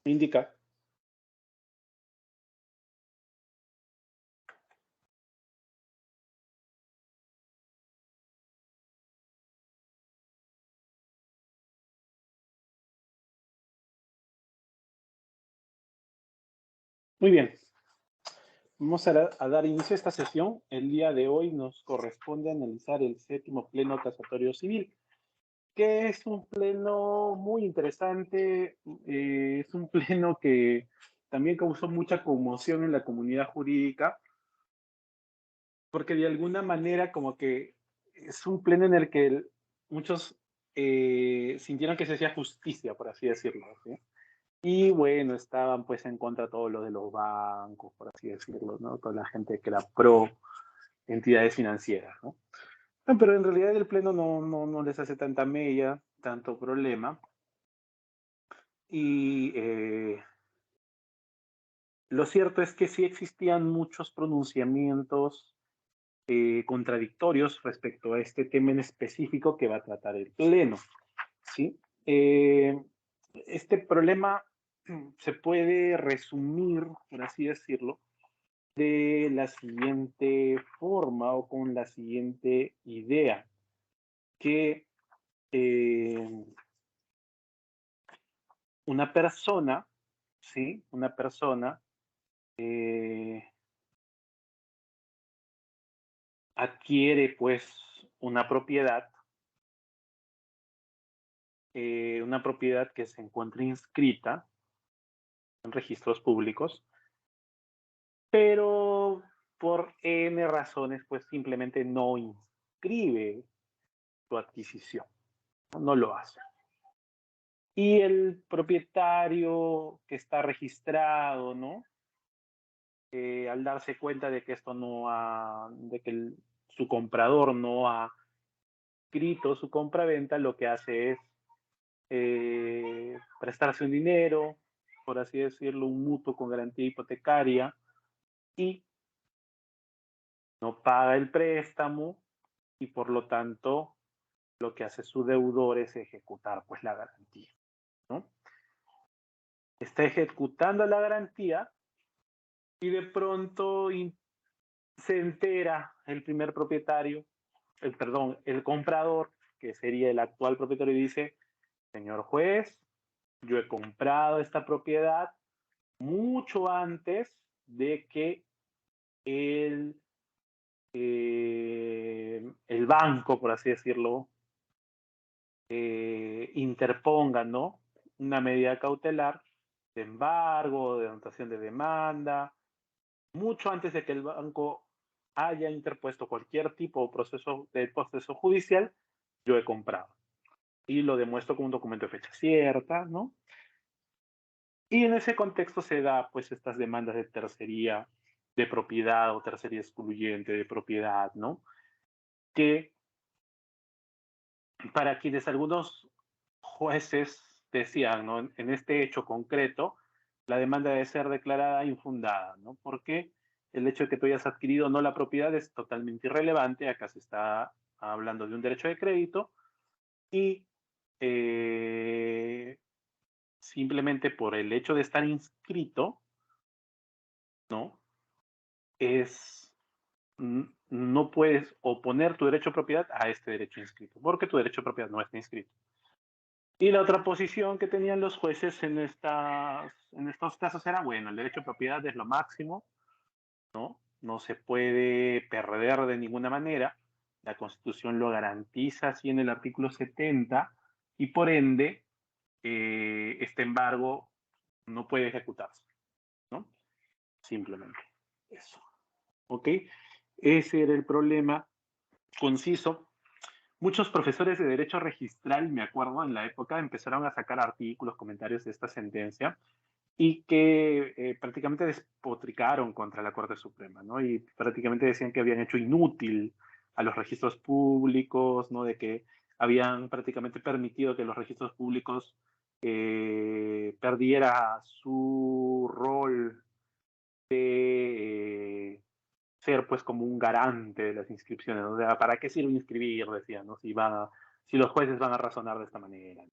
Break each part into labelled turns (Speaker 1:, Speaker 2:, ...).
Speaker 1: Indica. Muy bien, vamos a dar inicio a esta sesión. El día de hoy nos corresponde analizar el séptimo pleno casatorio civil, que es un pleno muy interesante, es un pleno que también causó mucha conmoción en la comunidad jurídica, porque de alguna manera como que es un pleno en el que muchos sintieron que se hacía justicia, por así decirlo, ¿sí? Y bueno, estaban pues en contra todo lo de los bancos, por así decirlo, ¿no? Toda la gente que era pro entidades financieras, ¿no? No, pero en realidad el Pleno no les hace tanta mella, tanto problema. Y lo cierto es que sí existían muchos pronunciamientos contradictorios respecto a este tema en específico que va a tratar el Pleno, ¿sí? Este problema se puede resumir, por así decirlo, de la siguiente forma o con la siguiente idea, que eh, una persona, ¿sí? Una persona eh, adquiere pues una propiedad que se encuentra inscrita en registros públicos, pero por N razones pues simplemente no inscribe su adquisición, no lo hace. Y el propietario que está registrado, ¿no? Al darse cuenta de que esto no ha, de que su comprador no ha escrito su compra-venta, lo que hace es prestarse un dinero, por así decirlo, un mutuo con garantía hipotecaria, y no paga el préstamo, y por lo tanto lo que hace su deudor es ejecutar pues la garantía, ¿no? Está ejecutando la garantía y de pronto se entera el primer propietario, perdón, el comprador, que sería el actual propietario, y dice, señor juez, yo he comprado esta propiedad mucho antes de que el, el banco, por así decirlo, interponga, ¿no? Una medida cautelar de embargo, de anotación de demanda, mucho antes de que el banco haya interpuesto cualquier tipo de proceso judicial, yo he comprado. Y lo demuestro con un documento de fecha cierta, ¿no? Y en ese contexto se da pues estas demandas de tercería de propiedad o tercería excluyente de propiedad, ¿no? Que para quienes algunos jueces decían, ¿no? En este hecho concreto, la demanda debe ser declarada infundada, ¿no? Porque el hecho de que tú hayas adquirido no la propiedad es totalmente irrelevante, acá se está hablando de un derecho de crédito y eh, simplemente por el hecho de estar inscrito, ¿no? Es, no puedes oponer tu derecho de propiedad a este derecho inscrito, porque tu derecho de propiedad no está inscrito. Y la otra posición que tenían los jueces en estos casos era, bueno, el derecho de propiedad es lo máximo, ¿no? No se puede perder de ninguna manera. La Constitución lo garantiza así en el artículo 70 y por ende este embargo no puede ejecutarse, ¿no? Simplemente eso, ¿ok? Ese era el problema conciso. Muchos profesores de derecho registral, me acuerdo, en la época empezaron a sacar artículos, comentarios de esta sentencia y que prácticamente despotricaron contra la Corte Suprema, ¿no? Y prácticamente decían que habían hecho inútil a los registros públicos, ¿no? De que habían prácticamente permitido que los registros públicos perdiera su rol de ser pues como un garante de las inscripciones, ¿no? O sea, ¿para qué sirve inscribir? Decían, ¿no? Si los jueces van a razonar de esta manera.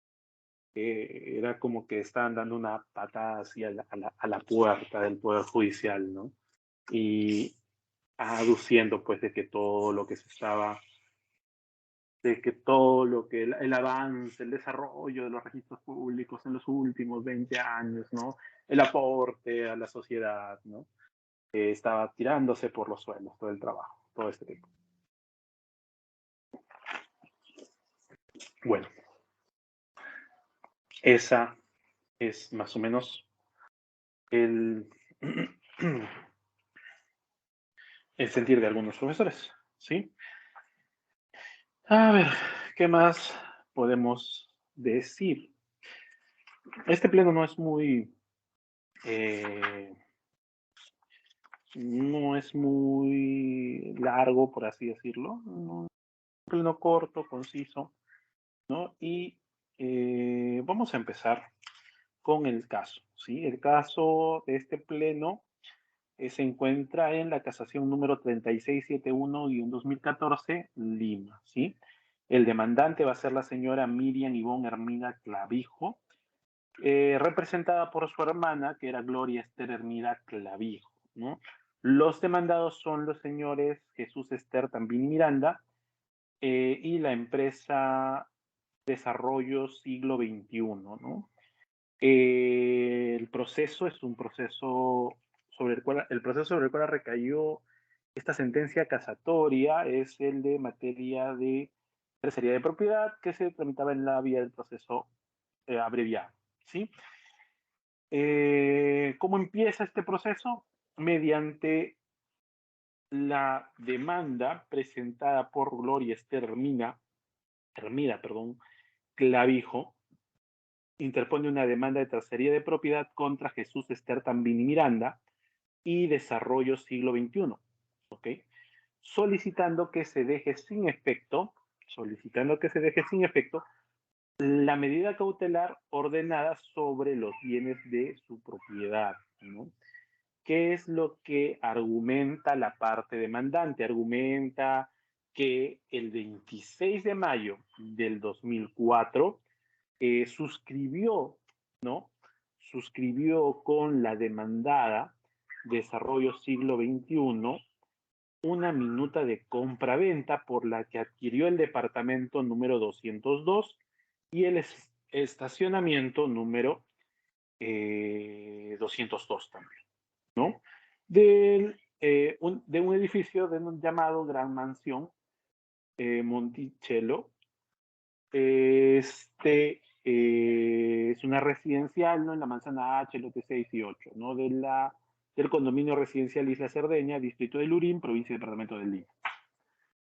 Speaker 1: era como que estaban dando una patada así a la puerta del Poder Judicial, ¿no? Y aduciendo pues de que todo lo que se estaba, de que todo lo que el avance, el desarrollo de los registros públicos en los últimos 20 años, ¿no? El aporte a la sociedad, ¿no? Estaba tirándose por los suelos todo el trabajo, todo este tiempo. Bueno, esa es más o menos el, el sentir de algunos profesores, ¿sí? A ver, ¿qué más podemos decir? Este pleno eh, no es muy largo, por así decirlo. Un pleno corto, conciso, ¿no? Y vamos a empezar con el caso, ¿sí? El caso de este pleno se encuentra en la casación número 3671-2014, Lima, ¿sí? El demandante va a ser la señora Miriam Ivonne Hermida Clavijo, representada por su hermana, que era Gloria Esther Hermida Clavijo, ¿no? Los demandados son los señores Jesús Esther Tambini Miranda y la empresa Desarrollo Siglo XXI, ¿no? El proceso es un proceso el proceso sobre el cual recayó esta sentencia casatoria es el de materia de tercería de propiedad que se tramitaba en la vía del proceso abreviado, ¿sí? ¿Cómo empieza este proceso? Mediante la demanda presentada por Gloria Esther Hermida, Clavijo, interpone una demanda de tercería de propiedad contra Jesús Esther Tambini Miranda y Desarrollo Siglo XXI, ¿ok? Solicitando que se deje sin efecto, la medida cautelar ordenada sobre los bienes de su propiedad, ¿no? ¿Qué es lo que argumenta la parte demandante? Argumenta que el 26 de mayo del 2004 suscribió, ¿no? Suscribió con la demandada Desarrollo Siglo XXI una minuta de compra-venta por la que adquirió el departamento número 202 y el estacionamiento número 202 también, ¿no? De un edificio llamado Gran Mansión Monticello. Es una residencial, ¿no? En la manzana H, lote 6 y 8, ¿no? Del condominio residencial Isla Cerdeña, distrito de Lurín, provincia y departamento del Lima.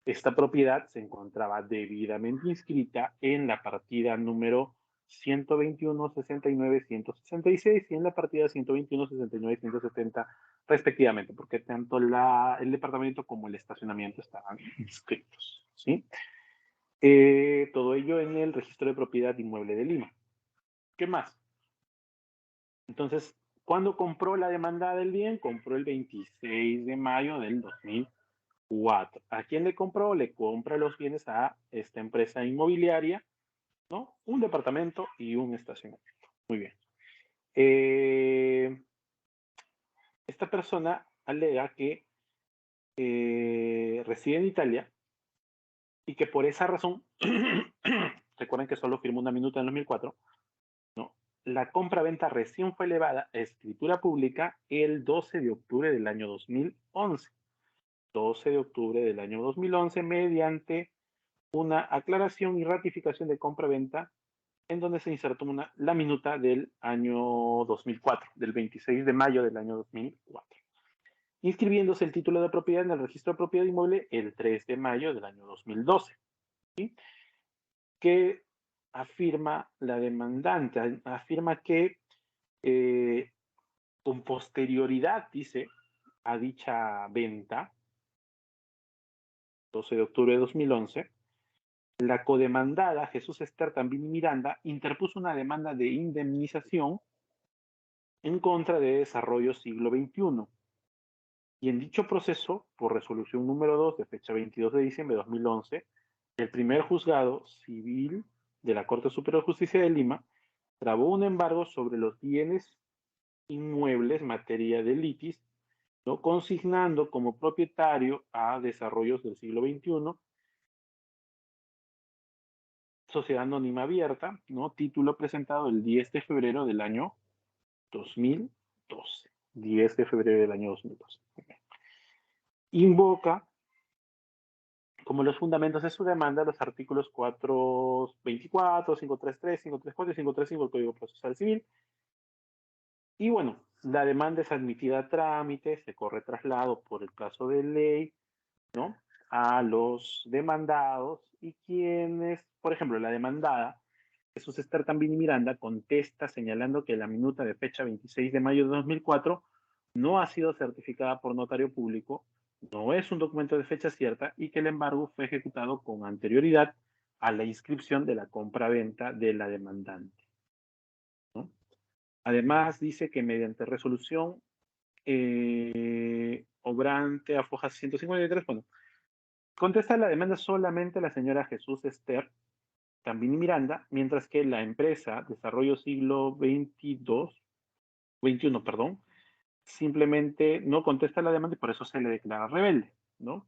Speaker 1: Esta propiedad se encontraba debidamente inscrita en la partida número 121, 69, 166 y en la partida 121, 69, 170 respectivamente, porque tanto el departamento como el estacionamiento estaban inscritos, ¿sí? Todo ello en el registro de propiedad inmueble de Lima. ¿Qué más? Entonces, ¿cuándo compró la demanda del bien? Compró el 26 de mayo del 2004. ¿A quién le compró? Le compra los bienes a esta empresa inmobiliaria, ¿no? Un departamento y un estacionamiento. Muy bien. Esta persona alega que reside en Italia y que por esa razón, recuerden que solo firmó una minuta en 2004, ¿no? La compra-venta recién fue elevada a escritura pública el 12 de octubre del año 2011. 12 de octubre del año 2011 mediante una aclaración y ratificación de compra-venta en donde se insertó la minuta del año 2004, del 26 de mayo del año 2004, inscribiéndose el título de propiedad en el registro de propiedad inmueble el 3 de mayo del año 2012, ¿sí? Que afirma la demandante, afirma que con posterioridad, dice, a dicha venta, 12 de octubre de 2011, la codemandada Jesús Esther Tambini Miranda interpuso una demanda de indemnización en contra de Desarrollo Siglo XXI. Y en dicho proceso, por resolución número 2 de fecha 22 de diciembre de 2011, el primer juzgado civil de la Corte Superior de Justicia de Lima trabó un embargo sobre los bienes inmuebles materia de litis, ¿no? Consignando como propietario a Desarrollos del Siglo XXI, Sociedad Anónima Abierta, ¿no? Título presentado el 10 de febrero del año 2012. 10 de febrero del año 2012. Invoca como los fundamentos de su demanda los artículos 424, 533, 534 y 535 del Código Procesal Civil. Y bueno, la demanda es admitida a trámite, se corre traslado por el plazo de ley, ¿no? A los demandados y quienes, por ejemplo, la demandada, Jesús Esther Tambini Miranda, contesta señalando que la minuta de fecha 26 de mayo de 2004 no ha sido certificada por notario público, no es un documento de fecha cierta y que el embargo fue ejecutado con anterioridad a la inscripción de la compra-venta de la demandante, ¿no? Además, dice que mediante resolución obrante a fojas 153, bueno, contesta la demanda solamente la señora Jesús Esther Tambini Miranda, mientras que la empresa Desarrollo Siglo XXI, perdón, simplemente no contesta la demanda y por eso se le declara rebelde, ¿no?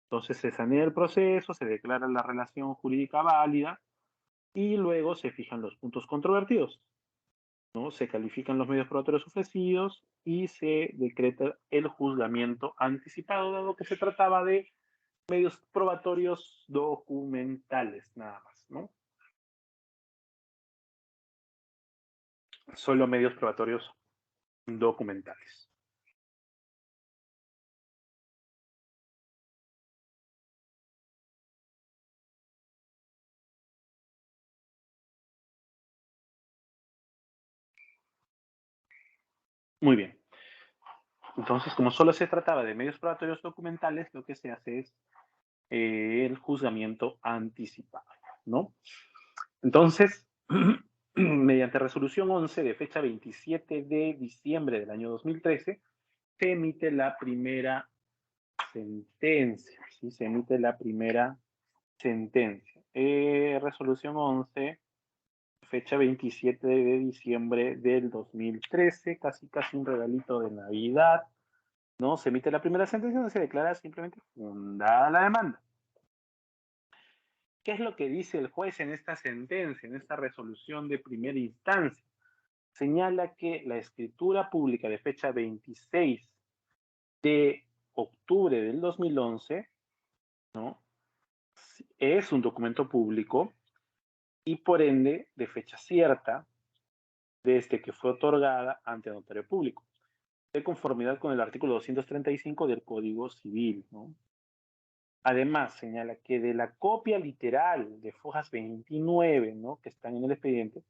Speaker 1: Entonces se sanea el proceso, se declara la relación jurídica válida y luego se fijan los puntos controvertidos, ¿no? Se califican los medios probatorios ofrecidos y se decreta el juzgamiento anticipado, dado que se trataba de medios probatorios documentales, nada más, ¿no? Solo medios probatorios documentales. Muy bien. Entonces, como solo se trataba de medios probatorios documentales, lo que se hace es el juzgamiento anticipado, ¿no? Entonces, mediante resolución 11 de fecha 27 de diciembre del año 2013, se emite la primera sentencia, ¿sí? Se emite la primera sentencia. Resolución 11, fecha 27 de diciembre del 2013, casi casi un regalito de Navidad, ¿no? Se emite la primera sentencia donde se declara simplemente fundada la demanda. ¿Qué es lo que dice el juez en esta sentencia, en esta resolución de primera instancia? Señala que la escritura pública de fecha 26 de octubre del 2011, ¿no? Es un documento público y por ende de fecha cierta desde que fue otorgada ante notario público, de conformidad con el artículo 235 del Código Civil, ¿no? Además, señala que de la copia literal de fojas 29, ¿no? Que están en el expediente,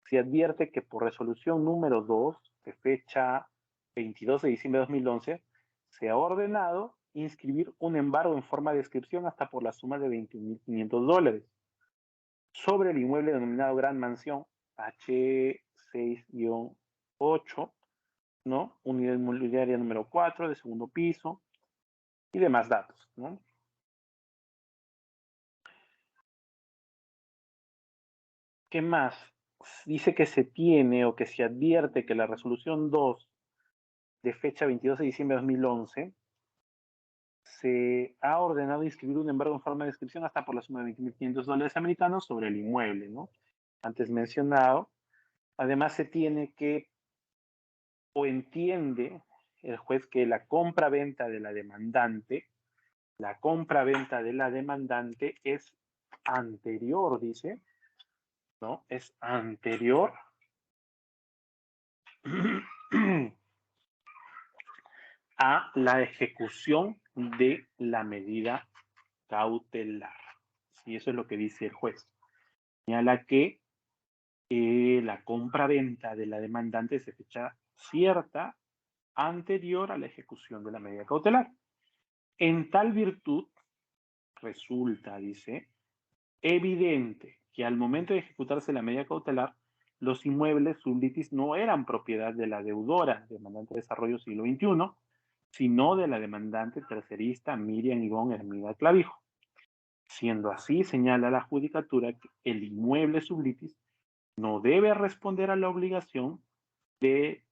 Speaker 1: se advierte que por resolución número 2, de fecha 22 de diciembre de 2011, se ha ordenado inscribir un embargo en forma de inscripción hasta por la suma de $21,500 sobre el inmueble denominado Gran Mansión H6-8, ¿no? Unidad inmobiliaria número 4 de segundo piso y demás datos, ¿no? ¿Qué más? Dice que se tiene o que se advierte que la resolución 2 de fecha 22 de diciembre de 2011 se ha ordenado inscribir un embargo en forma de inscripción hasta por la suma de $20,500 americanos sobre el inmueble, ¿no? Antes mencionado. Además, se tiene que, o entiende el juez que la compra-venta de la demandante es anterior, dice, ¿no? Es anterior a la ejecución de la medida cautelar. Sí, eso es lo que dice el juez. Señala que la compra-venta de la demandante es de fecha cierta anterior a la ejecución de la medida cautelar. En tal virtud, resulta, dice, evidente que al momento de ejecutarse la medida cautelar, los inmuebles sublitis no eran propiedad de la deudora, demandante de desarrollo siglo XXI, sino de la demandante tercerista Miriam Ivonne Hermida Clavijo. Siendo así, señala la judicatura que el inmueble sublitis no debe responder a la obligación de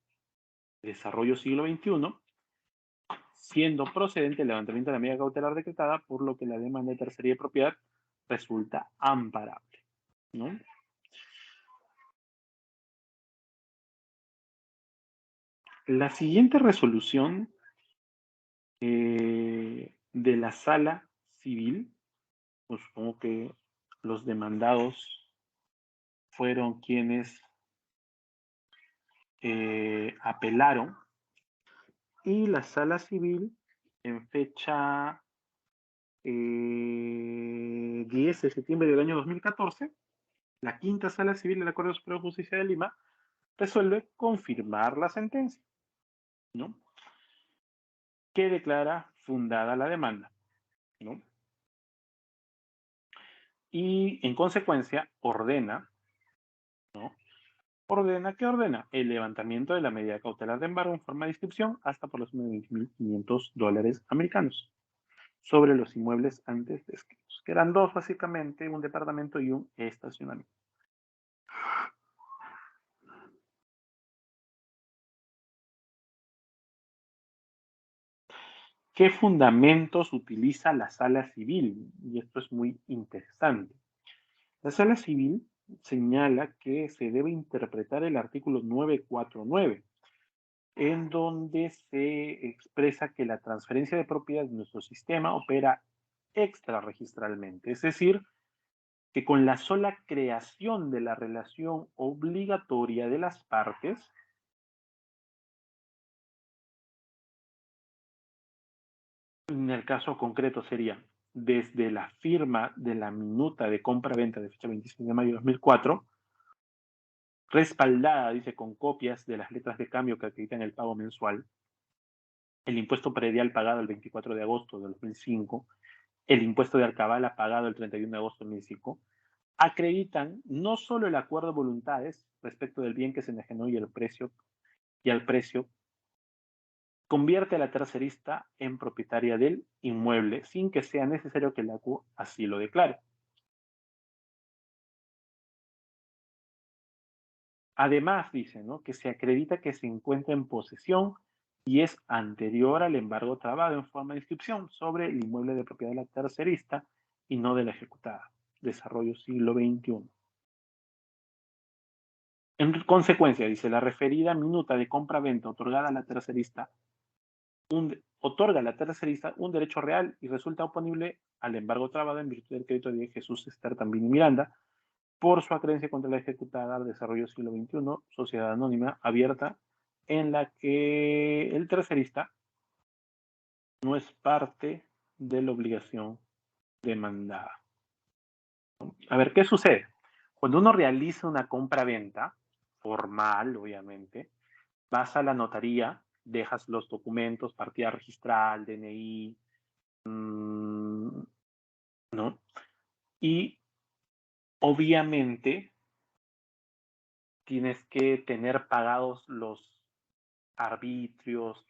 Speaker 1: desarrollo siglo XXI, siendo procedente el levantamiento de la medida cautelar decretada, por lo que la demanda de tercería de propiedad resulta amparable, ¿no? La siguiente resolución de la sala civil, pues supongo que los demandados fueron quienes apelaron, y la sala civil en fecha 10 de septiembre del año 2014, la quinta sala civil de la Corte Superior de Justicia de Lima resuelve confirmar la sentencia, ¿no? Que declara fundada la demanda, ¿no? Y en consecuencia ordena, ¿no? ¿Qué ordena? El levantamiento de la medida cautelar de embargo en forma de inscripción hasta por los $20.500 americanos sobre los inmuebles antes descritos, que eran dos básicamente, un departamento y un estacionamiento. ¿Qué fundamentos utiliza la sala civil? Y esto es muy interesante. La sala civil señala que se debe interpretar el artículo 949, en donde se expresa que la transferencia de propiedad de nuestro sistema opera extrarregistralmente, es decir, que con la sola creación de la relación obligatoria de las partes, en el caso concreto sería desde la firma de la minuta de compra-venta de fecha 26 de mayo de 2004, respaldada, dice, con copias de las letras de cambio que acreditan el pago mensual, el impuesto predial pagado el 24 de agosto de 2005, el impuesto de alcabala pagado el 31 de agosto de 2005, acreditan no solo el acuerdo de voluntades respecto del bien que se enajenó y al precio, convierte a la tercerista en propietaria del inmueble sin que sea necesario que la ACU así lo declare. Además, dice, ¿no?, que se acredita que se encuentra en posesión y es anterior al embargo trabado en forma de inscripción sobre el inmueble de propiedad de la tercerista y no de la ejecutada. Desarrollo siglo XXI. En consecuencia, dice, la referida minuta de compra-venta otorgada a la tercerista otorga a la tercerista un derecho real y resulta oponible al embargo trabado en virtud del crédito de Jesús Esther Tambini Miranda por su acreencia contra la ejecutada al Desarrollo siglo XXI, sociedad anónima abierta, en la que el tercerista no es parte de la obligación demandada. A ver, ¿qué sucede? Cuando uno realiza una compra-venta, formal, obviamente, vas a la notaría, dejas los documentos, partida registral, DNI, ¿no? Y obviamente tienes que tener pagados los arbitrios,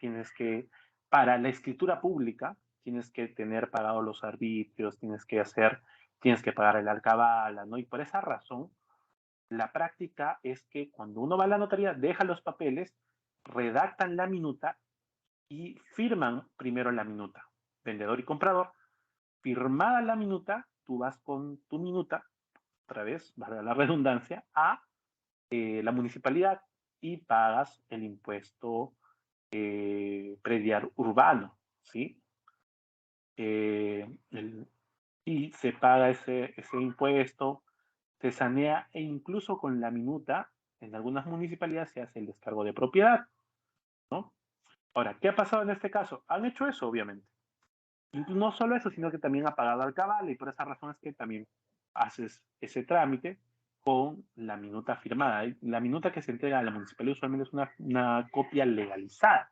Speaker 1: para la escritura pública, tienes que tener pagados los arbitrios, tienes que pagar el alcabala, ¿no? Y por esa razón, la práctica es que cuando uno va a la notaría, deja los papeles, redactan la minuta y firman primero la minuta, vendedor y comprador. Firmada la minuta, tú vas con tu minuta, otra vez, valga la redundancia, a la municipalidad y pagas el impuesto predial urbano, ¿sí? Y se paga ese impuesto, se sanea e incluso con la minuta, en algunas municipalidades se hace el descargo de propiedad, ¿no? Ahora, ¿qué ha pasado en este caso? Han hecho eso, obviamente. Y no solo eso, sino que también ha pagado al cabal y por esa razón es que también haces ese trámite con la minuta firmada. La minuta que se entrega a la municipalidad usualmente es una copia legalizada.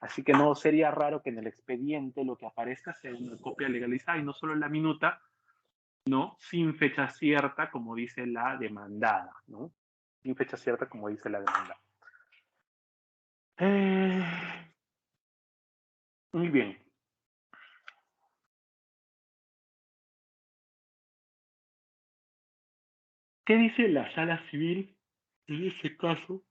Speaker 1: Así que no sería raro que en el expediente lo que aparezca sea una copia legalizada y no solo la minuta, ¿no? Sin fecha cierta, como dice la demandada, ¿no? Sin fecha cierta, como dice la demandada. Muy bien. ¿Qué dice la sala civil en este caso?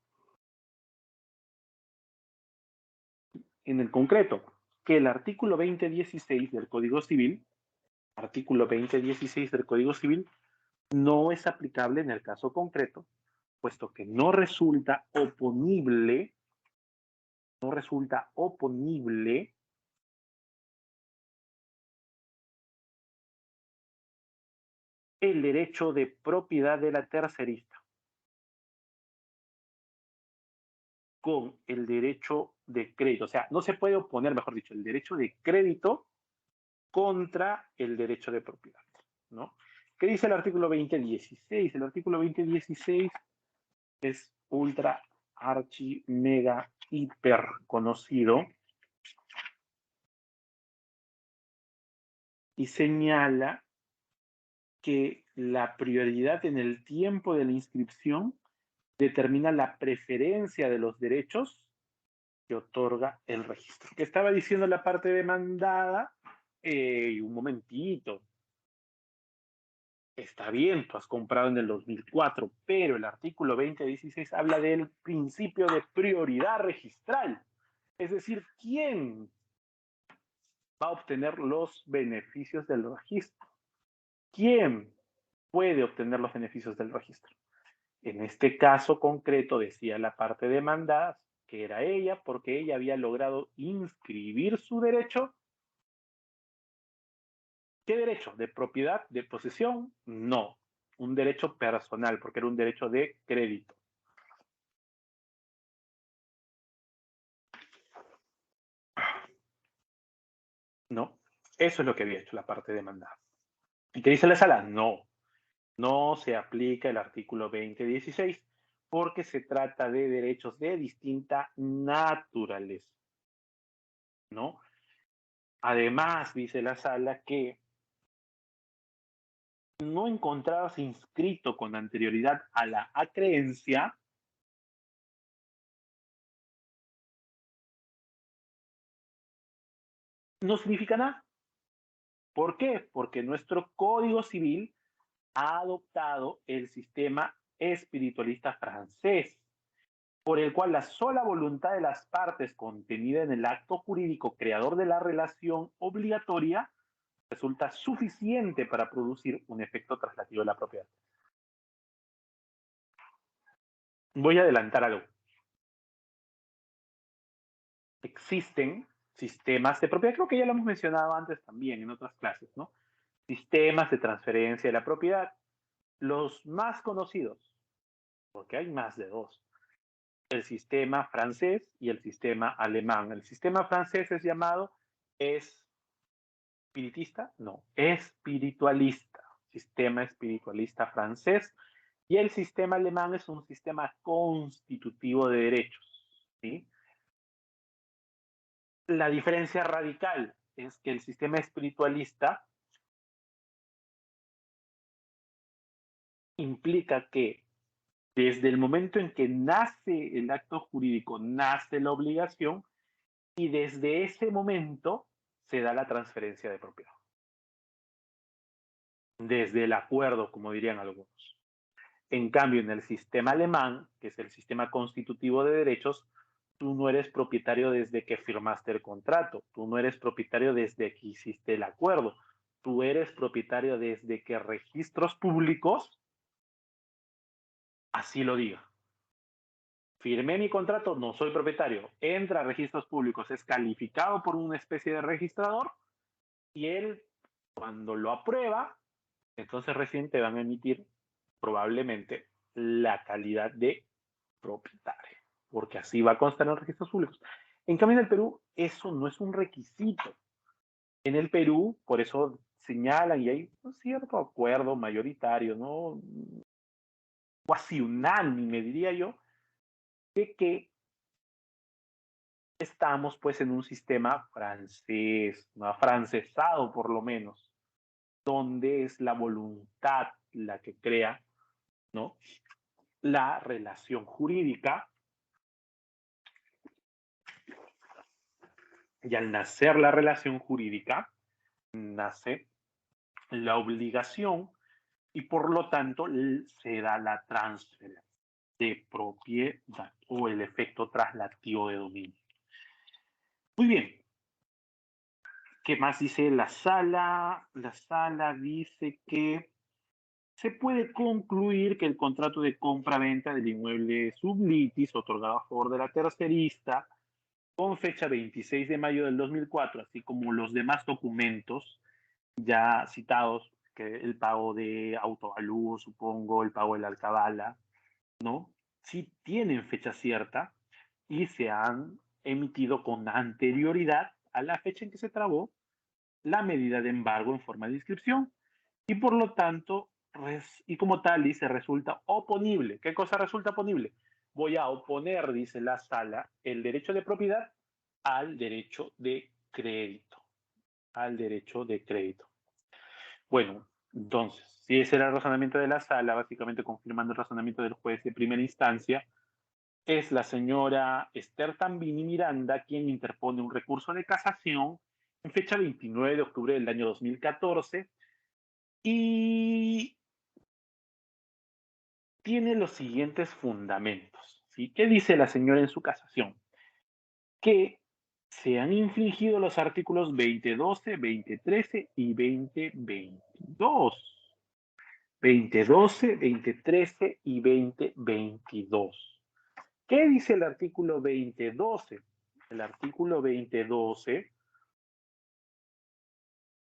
Speaker 1: En el concreto, que el artículo 2016 del Código Civil, no es aplicable en el caso concreto, puesto que no resulta oponible el derecho de propiedad de la tercerista con el derecho de crédito. O sea, no se puede oponer, mejor dicho, el derecho de crédito contra el derecho de propiedad, ¿no? ¿Qué dice el artículo 2016? El artículo 2016 es ultra, archi, mega, hiper conocido y señala que la prioridad en el tiempo de la inscripción determina la preferencia de los derechos que otorga el registro. ¿Qué estaba diciendo la parte demandada? Un momentito. Está bien, tú has comprado en el 2004, pero el artículo 2016 habla del principio de prioridad registral. Es decir, ¿quién va a obtener los beneficios del registro? ¿Quién puede obtener los beneficios del registro? En este caso concreto decía la parte demandada que era ella porque ella había logrado inscribir su derecho. ¿Qué derecho? ¿De propiedad? ¿De posesión? No. Un derecho personal porque era un derecho de crédito. ¿No? Eso es lo que había hecho la parte demandada. ¿Y qué dice la sala? No. No se aplica el artículo 2016 porque se trata de derechos de distinta naturaleza, ¿no? Además, dice la sala que no encontrarse inscrito con anterioridad a la acreencia no significa nada. ¿Por qué? Porque nuestro Código Civil ha adoptado el sistema espiritualista francés, por el cual la sola voluntad de las partes contenida en el acto jurídico creador de la relación obligatoria resulta suficiente para producir un efecto traslativo de la propiedad. Voy a adelantar algo. Existen sistemas de propiedad, creo que ya lo hemos mencionado antes también en otras clases, ¿no? Sistemas de transferencia de la propiedad. Los más conocidos, porque hay más de dos, el sistema francés y el sistema alemán. El sistema francés es llamado espiritista, no, espiritualista, sistema espiritualista francés, y el sistema alemán es un sistema constitutivo de derechos, ¿sí? La diferencia radical es que el sistema espiritualista implica que desde el momento en que nace el acto jurídico, nace la obligación, y desde ese momento se da la transferencia de propiedad. Desde el acuerdo, como dirían algunos. En cambio, en el sistema alemán, que es el sistema constitutivo de derechos, tú no eres propietario desde que firmaste el contrato, tú no eres propietario desde que hiciste el acuerdo, tú eres propietario desde que registros públicos así lo diga. Firmé mi contrato, no soy propietario, entra a registros públicos, es calificado por una especie de registrador y él, cuando lo aprueba, entonces recién te van a emitir probablemente la calidad de propietario, porque así va a constar en los registros públicos. En cambio, en el Perú, eso no es un requisito. En el Perú, por eso señalan, y hay un cierto acuerdo mayoritario, ¿no? Casi unánime, diría yo, de que estamos pues en un sistema francés, no afrancesado por lo menos, donde es la voluntad la que crea, ¿no?, la relación jurídica, y al nacer la relación jurídica, nace la obligación y por lo tanto se da la transferencia de propiedad o el efecto traslativo de dominio. Muy bien. ¿Qué más dice la sala? La sala dice que se puede concluir que el contrato de compra-venta del inmueble sublitis otorgado a favor de la tercerista con fecha 26 de mayo del 2004, así como los demás documentos ya citados, que el pago de autoavalúo, supongo, el pago de la alcabala, ¿no? Sí tienen fecha cierta y se han emitido con anterioridad a la fecha en que se trabó la medida de embargo en forma de inscripción y por lo tanto, y como tal dice, resulta oponible. ¿Qué cosa resulta oponible? Voy a oponer, dice la sala, el derecho de propiedad al derecho de crédito. Al derecho de crédito. Bueno, entonces, si ese era el razonamiento de la sala, básicamente confirmando el razonamiento del juez de primera instancia, es la señora Esther Tambini Miranda quien interpone un recurso de casación en fecha 29 de octubre del año 2014 y tiene los siguientes fundamentos. ¿Sí? ¿Qué dice la señora en su casación? Que se han infringido los artículos 2012, 2013 y 2022. 2012, 2013 y 2022. ¿Qué dice el artículo 2012? El artículo 2012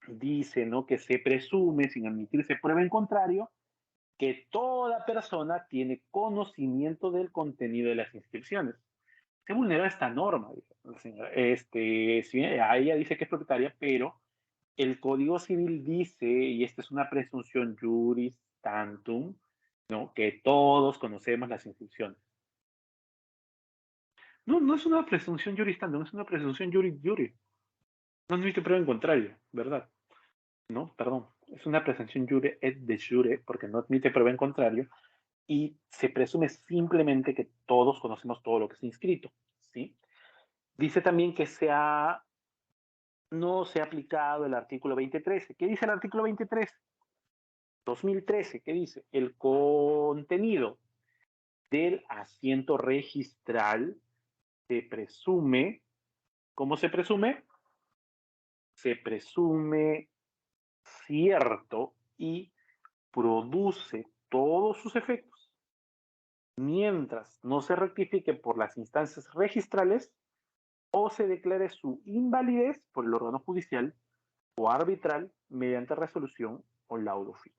Speaker 1: dice, ¿no?, que se presume, sin admitirse prueba en contrario, que toda persona tiene conocimiento del contenido de las inscripciones. Se vulnera esta norma, señora. Si ella dice que es propietaria, pero el Código Civil dice, y esta es una presunción juris tantum, ¿no?, que todos conocemos las inscripciones. No, no es una presunción juris tantum, es una presunción juris juris. No admite prueba en contrario, ¿verdad? No, perdón. Es una presunción jure et de jure, porque no admite prueba en contrario, y se presume simplemente que todos conocemos todo lo que está inscrito, ¿sí? Dice también que no se ha aplicado el artículo 2013. ¿Qué dice el artículo 2013? 2013, ¿qué dice? El contenido del asiento registral se presume, ¿cómo se presume? Se presume cierto y produce todos sus efectos mientras no se rectifique por las instancias registrales o se declare su invalidez por el órgano judicial o arbitral mediante resolución o laudo final.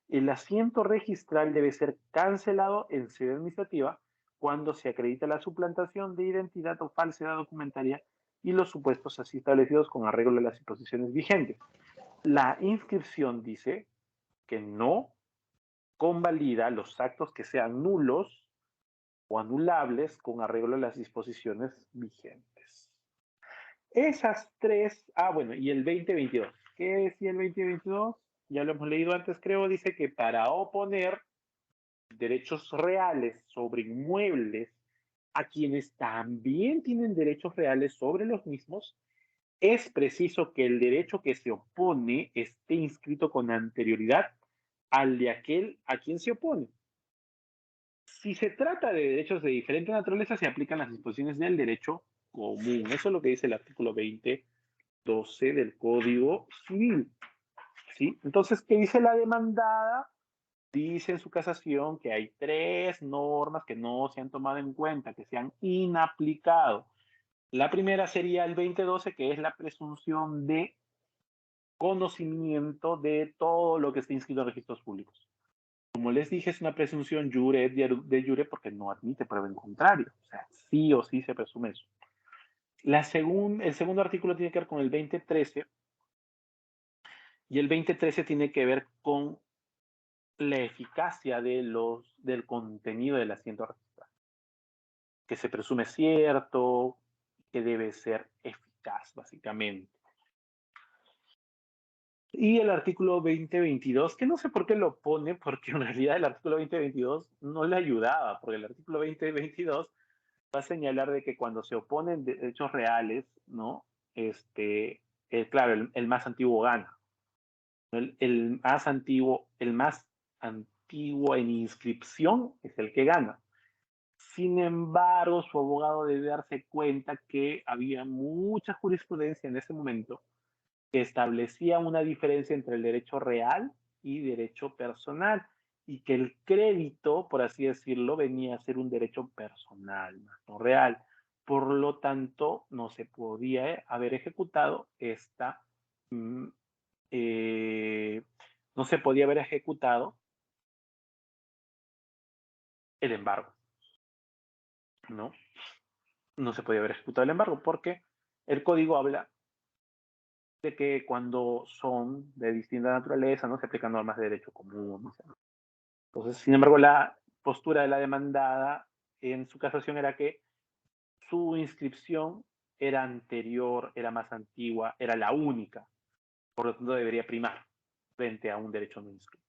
Speaker 1: El asiento registral debe ser cancelado en sede administrativa cuando se acredita la suplantación de identidad o falsedad documentaria y los supuestos así establecidos con arreglo de las disposiciones vigentes. La inscripción dice que no convalida los actos que sean nulos o anulables con arreglo a las disposiciones vigentes. Esas tres, bueno, y el 2022. ¿Qué decía el 2022? Ya lo hemos leído antes, creo, dice que para oponer derechos reales sobre inmuebles a quienes también tienen derechos reales sobre los mismos, es preciso que el derecho que se opone esté inscrito con anterioridad al de aquel a quien se opone. Si se trata de derechos de diferente naturaleza, se aplican las disposiciones del derecho común. Eso es lo que dice el artículo 2012 del Código Civil. ¿Sí? Entonces, ¿qué dice la demandada? Dice en su casación que hay tres normas que no se han tomado en cuenta, que se han inaplicado. La primera sería el 2012, que es la presunción de conocimiento de todo lo que está inscrito en registros públicos. Como les dije, es una presunción jure de jure porque no admite prueba en contrario. O sea, sí o sí se presume eso. El segundo artículo tiene que ver con el 2013 y el 2013 tiene que ver con la eficacia del contenido del asiento registral, que se presume cierto, que debe ser eficaz, básicamente. Y el artículo 2022, que no sé por qué lo pone, porque en realidad el artículo 2022 no le ayudaba, porque el artículo 2022 va a señalar de que cuando se oponen derechos reales, ¿no? Claro, el más antiguo gana, el más antiguo en inscripción es el que gana. Sin embargo, su abogado debe darse cuenta que había mucha jurisprudencia en ese momento que establecía una diferencia entre el derecho real y derecho personal, y que el crédito, por así decirlo, venía a ser un derecho personal, más no real. Por lo tanto, no se podía haber ejecutado mm, eh, no se podía haber ejecutado el embargo, ¿no? No se podía haber ejecutado el embargo porque el código habla de que cuando son de distinta naturaleza, ¿no? Se aplican normas de derecho común, ¿no? Entonces, sin embargo, la postura de la demandada en su casación era que su inscripción era anterior, era más antigua, era la única, por lo tanto debería primar frente a un derecho no inscrito.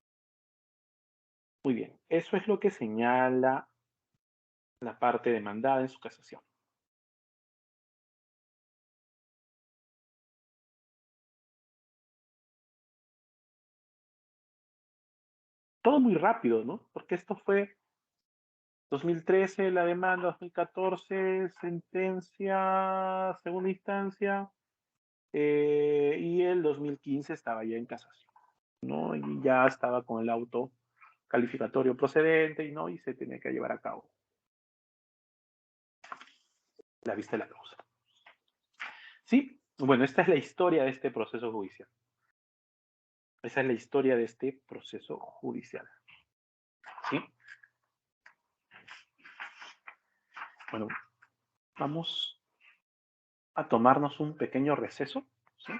Speaker 1: Muy bien, eso es lo que señala la parte demandada en su casación. Todo muy rápido, ¿no? Porque esto fue 2013 la demanda, 2014 sentencia, segunda instancia, y el 2015 estaba ya en casación, ¿no? Y ya estaba con el auto calificatorio procedente, ¿no? Y se tenía que llevar a cabo la vista de la causa. Sí, bueno, esta es la historia de este proceso judicial. Esa es la historia de este proceso judicial. ¿Sí? Bueno, vamos a tomarnos un pequeño receso. ¿Sí?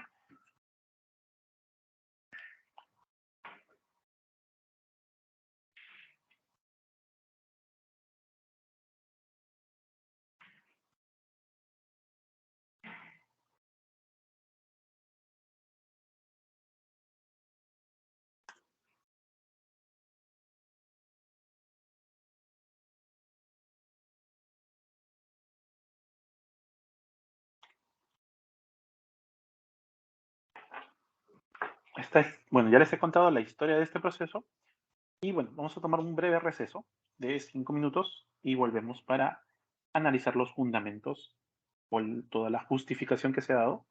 Speaker 1: Bueno, ya les he contado la historia de este proceso y bueno, vamos a tomar un breve receso de 5 minutos y volvemos para analizar los fundamentos o toda la justificación que se ha dado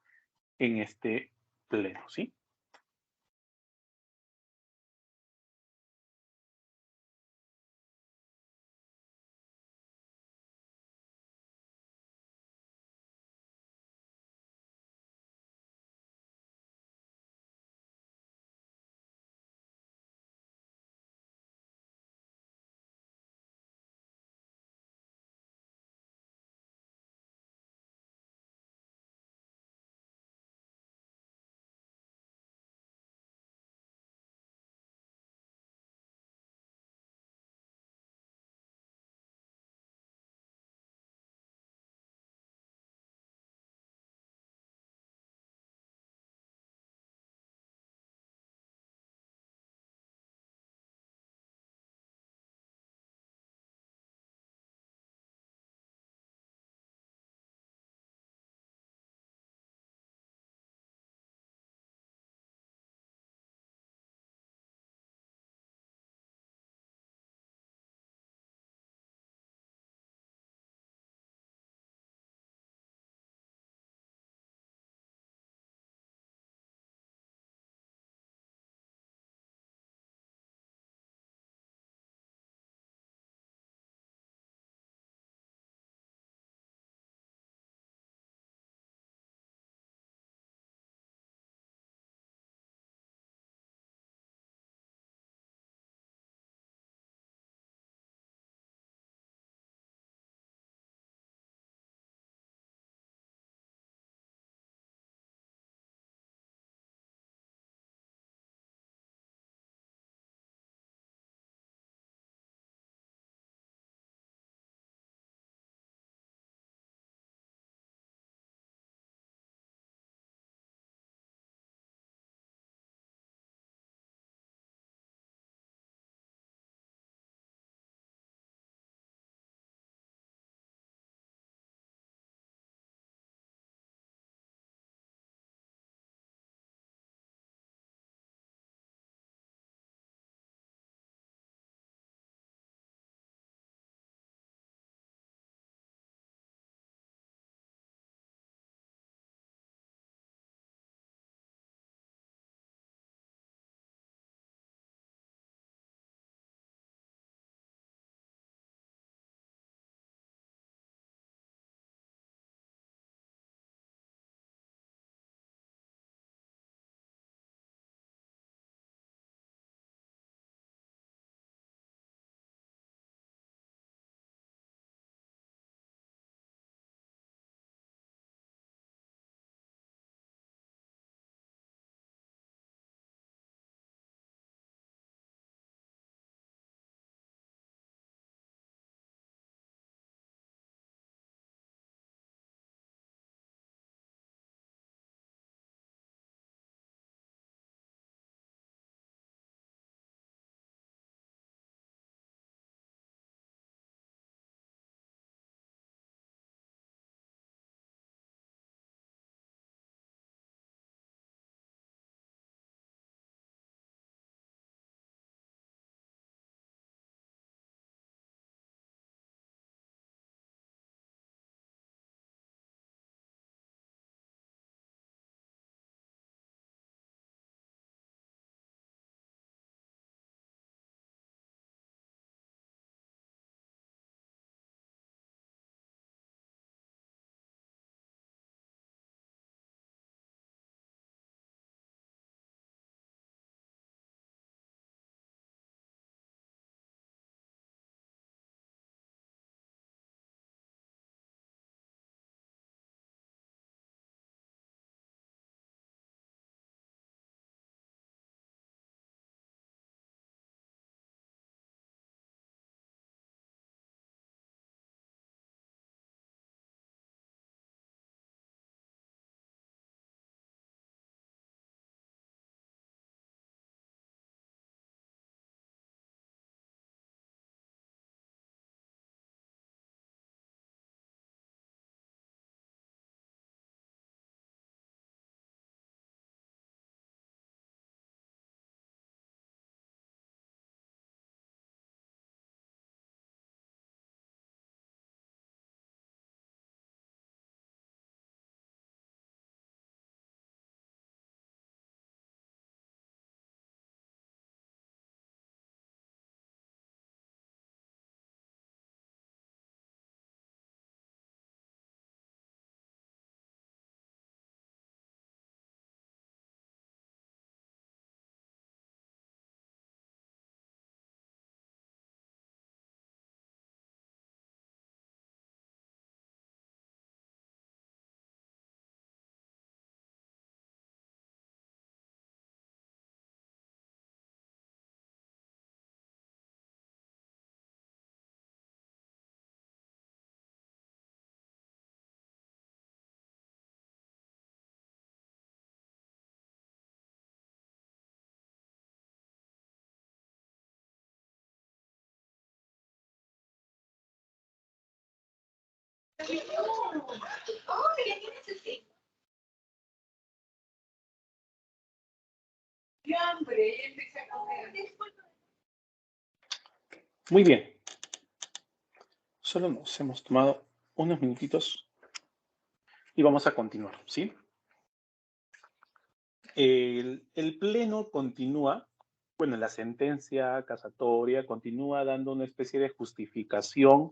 Speaker 1: en este pleno, ¿sí? Muy bien. Solo nos hemos tomado unos minutitos y vamos a continuar, ¿sí? El pleno continúa, bueno, la sentencia casatoria continúa dando una especie de justificación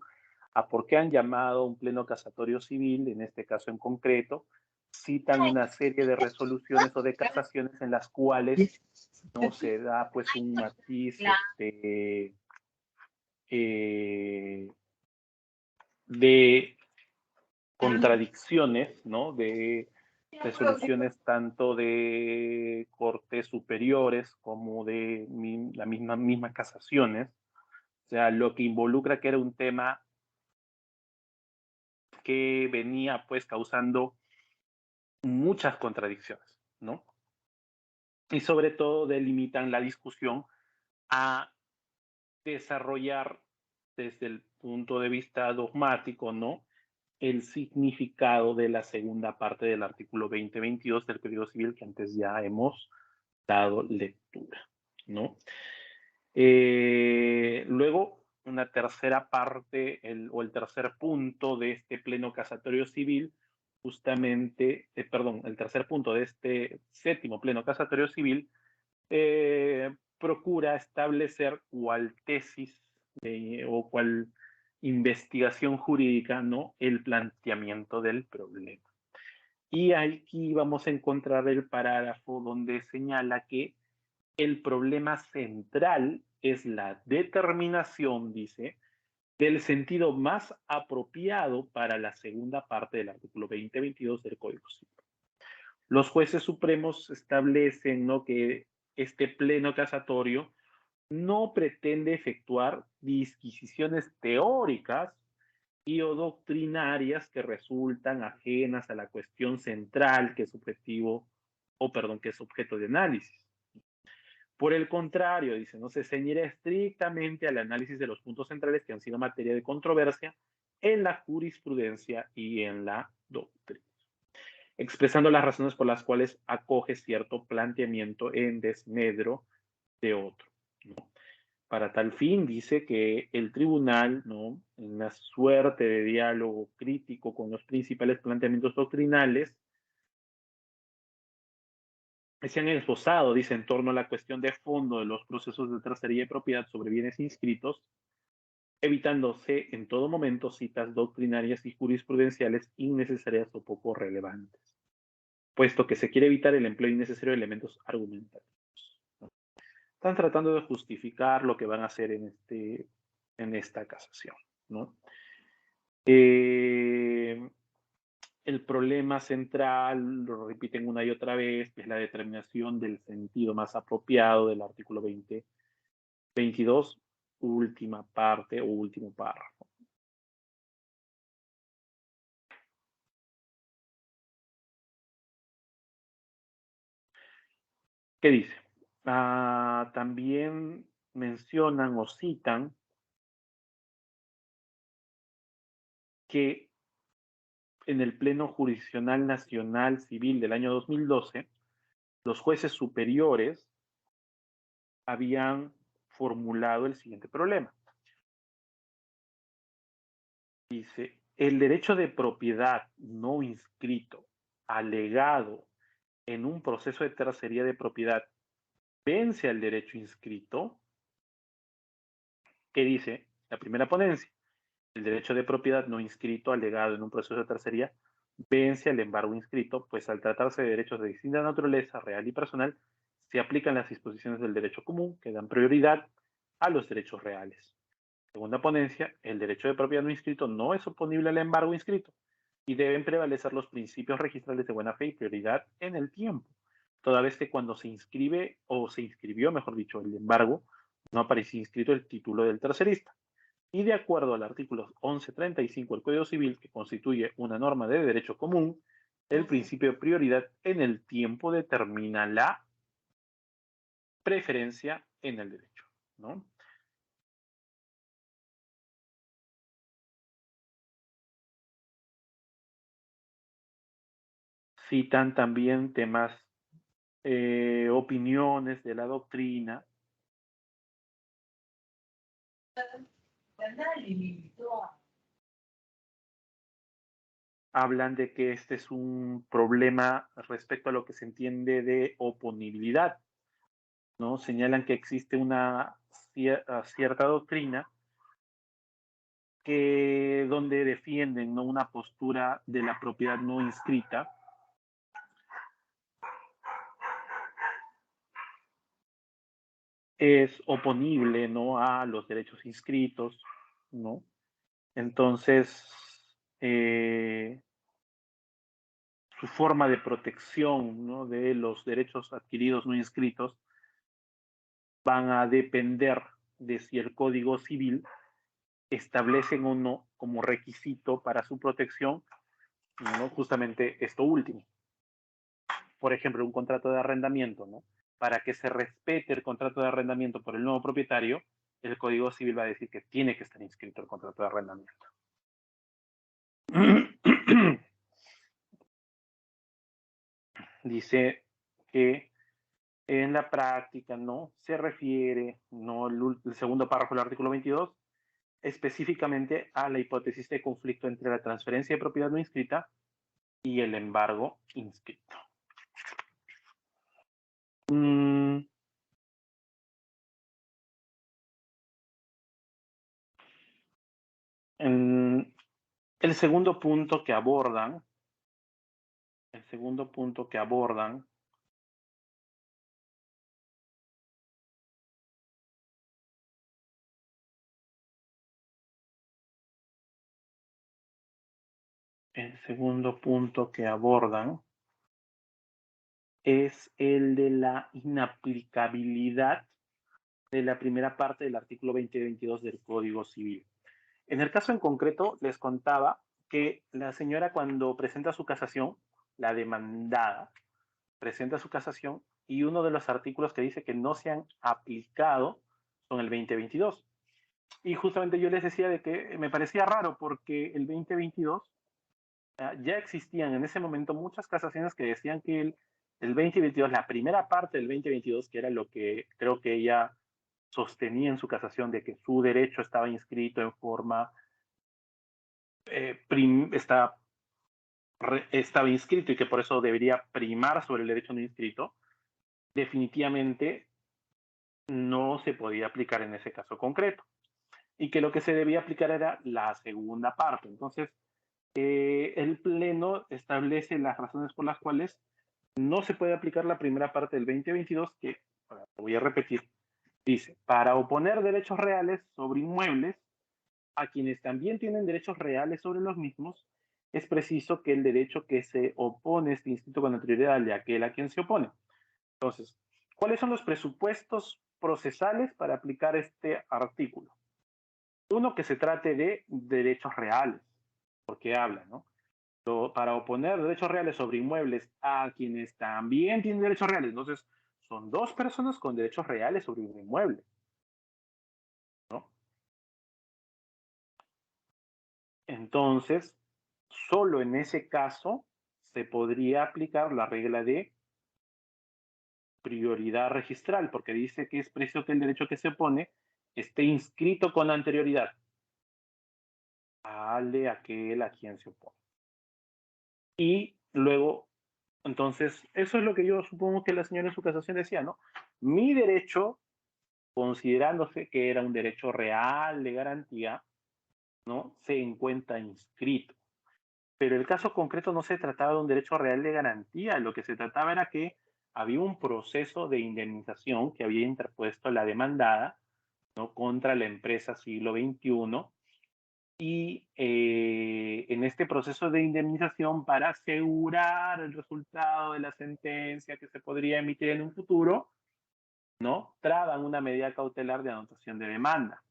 Speaker 1: a por qué han llamado un pleno casatorio civil, en este caso en concreto, citan una serie de resoluciones o de casaciones en las cuales no se da pues un matiz de contradicciones, ¿no? De resoluciones tanto de cortes superiores como de las mismas casaciones. O sea, lo que involucra que era un tema que venía pues causando muchas contradicciones, ¿no? Y sobre todo delimitan la discusión a desarrollar desde el punto de vista dogmático, ¿no? El significado de la segunda parte del artículo 2022 del Código Civil que antes ya hemos dado lectura, ¿no? Luego, una tercera parte o el tercer punto de este pleno casatorio civil, justamente, perdón, el tercer punto de este séptimo pleno casatorio civil, procura establecer cuál tesis o cuál investigación jurídica, ¿no? El planteamiento del problema. Y aquí vamos a encontrar el parágrafo donde señala que el problema central es la determinación, dice, del sentido más apropiado para la segunda parte del artículo 2022 del Código Civil. Los jueces supremos establecen, ¿no?, que este pleno casatorio no pretende efectuar disquisiciones teóricas y o doctrinarias que resultan ajenas a la cuestión central que es objetivo, que es objeto de análisis. Por el contrario, dice, no se ceñirá estrictamente al análisis de los puntos centrales que han sido materia de controversia en la jurisprudencia y en la doctrina, expresando las razones por las cuales acoge cierto planteamiento en desmedro de otro, ¿no? Para tal fin, dice que el tribunal, ¿no?, en una suerte de diálogo crítico con los principales planteamientos doctrinales, que se han esbozado, dice, en torno a la cuestión de fondo de los procesos de tercería y propiedad sobre bienes inscritos, evitándose en todo momento citas doctrinarias y jurisprudenciales innecesarias o poco relevantes, puesto que se quiere evitar el empleo innecesario de elementos argumentativos, ¿no? Están tratando de justificar lo que van a hacer en esta casación, ¿no? El problema central, lo repiten una y otra vez, es la determinación del sentido más apropiado del artículo 2022, última parte o último párrafo. ¿Qué dice? También mencionan o citan que en el Pleno Jurisdiccional Nacional Civil del año 2012, los jueces superiores habían formulado el siguiente problema. Dice, el derecho de propiedad no inscrito, alegado en un proceso de tercería de propiedad, vence al derecho inscrito. ¿Qué dice la primera ponencia? El derecho de propiedad no inscrito, alegado en un proceso de tercería, vence al embargo inscrito, pues al tratarse de derechos de distinta naturaleza, real y personal, se aplican las disposiciones del derecho común que dan prioridad a los derechos reales. Segunda ponencia, el derecho de propiedad no inscrito no es oponible al embargo inscrito y deben prevalecer los principios registrales de buena fe y prioridad en el tiempo, toda vez que cuando se inscribe o se inscribió, mejor dicho, el embargo, no aparecía inscrito el título del tercerista. Y de acuerdo al artículo 1135 del Código Civil, que constituye una norma de derecho común, el principio de prioridad en el tiempo determina la preferencia en el derecho, ¿no? citan también temas, opiniones de la doctrina. Hablan de que este es un problema respecto a lo que se entiende de oponibilidad, ¿no? Señalan que existe una cierta doctrina que donde defienden, ¿no?, una postura de la propiedad no inscrita, es oponible, ¿no?, a los derechos inscritos, ¿no? Entonces, su forma de protección, ¿no?, de los derechos adquiridos no inscritos van a depender de si el Código Civil establecen o no como requisito para su protección, ¿no?, justamente esto último. Por ejemplo, un contrato de arrendamiento, ¿no? Para que se respete el contrato de arrendamiento por el nuevo propietario, el Código Civil va a decir que tiene que estar inscrito el contrato de arrendamiento. Dice que en la práctica, ¿no?, se refiere, ¿no?, el segundo párrafo del artículo 22, específicamente a la hipótesis de conflicto entre la transferencia de propiedad no inscrita y el embargo inscrito. En el segundo punto que abordan, el segundo punto que abordan el segundo punto que abordan es el de la inaplicabilidad de la primera parte del artículo 2022 del Código Civil. En el caso en concreto, les contaba que la señora, cuando presenta su casación, la demandada presenta su casación, y uno de los artículos que dice que no se han aplicado son el 2022. Y justamente yo les decía de que me parecía raro porque el 2022 ya existían en ese momento muchas casaciones que decían que el 2022, la primera parte del 2022, que era lo que creo que ella sostenía en su casación, de que su derecho estaba inscrito en forma, estaba inscrito y que por eso debería primar sobre el derecho no inscrito, definitivamente no se podía aplicar en ese caso concreto. Y que lo que se debía aplicar era la segunda parte. Entonces, el Pleno establece las razones por las cuales no se puede aplicar la primera parte del 2022, que, voy a repetir, dice: para oponer derechos reales sobre inmuebles a quienes también tienen derechos reales sobre los mismos, es preciso que el derecho que se opone esté inscrito con anterioridad al de aquel a quien se opone. Entonces, ¿cuáles son los presupuestos procesales para aplicar este artículo? Uno, que se trate de derechos reales, porque habla, ¿no? Para oponer derechos reales sobre inmuebles a quienes también tienen derechos reales. Entonces, son dos personas con derechos reales sobre un inmueble, ¿no? Entonces, solo en ese caso se podría aplicar la regla de prioridad registral, porque dice que es preciso que el derecho que se opone esté inscrito con anterioridad al de aquel a quien se opone. Y luego, entonces, eso es lo que yo supongo que la señora en su casación decía, ¿no? Mi derecho, considerándose que era un derecho real de garantía, ¿no?, se encuentra inscrito. Pero el caso concreto no se trataba de un derecho real de garantía, lo que se trataba era que había un proceso de indemnización que había interpuesto la demandada, ¿no?, contra la empresa Siglo XXI, y en este proceso de indemnización, para asegurar el resultado de la sentencia que se podría emitir en un futuro, ¿no?, traban una medida cautelar de anotación de demanda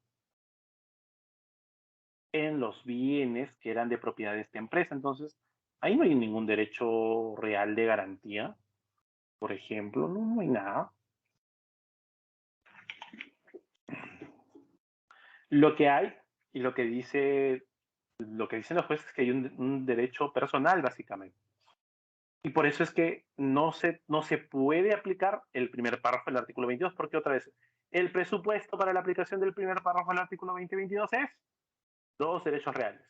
Speaker 1: en los bienes que eran de propiedad de esta empresa. Entonces, ahí no hay ningún derecho real de garantía, por ejemplo, no hay nada. Lo que hay, y lo que dicen los jueces, es que hay un derecho personal, básicamente. Y por eso es que no se puede aplicar el primer párrafo del artículo 22, porque otra vez, el presupuesto para la aplicación del primer párrafo del artículo 2022 es dos derechos reales.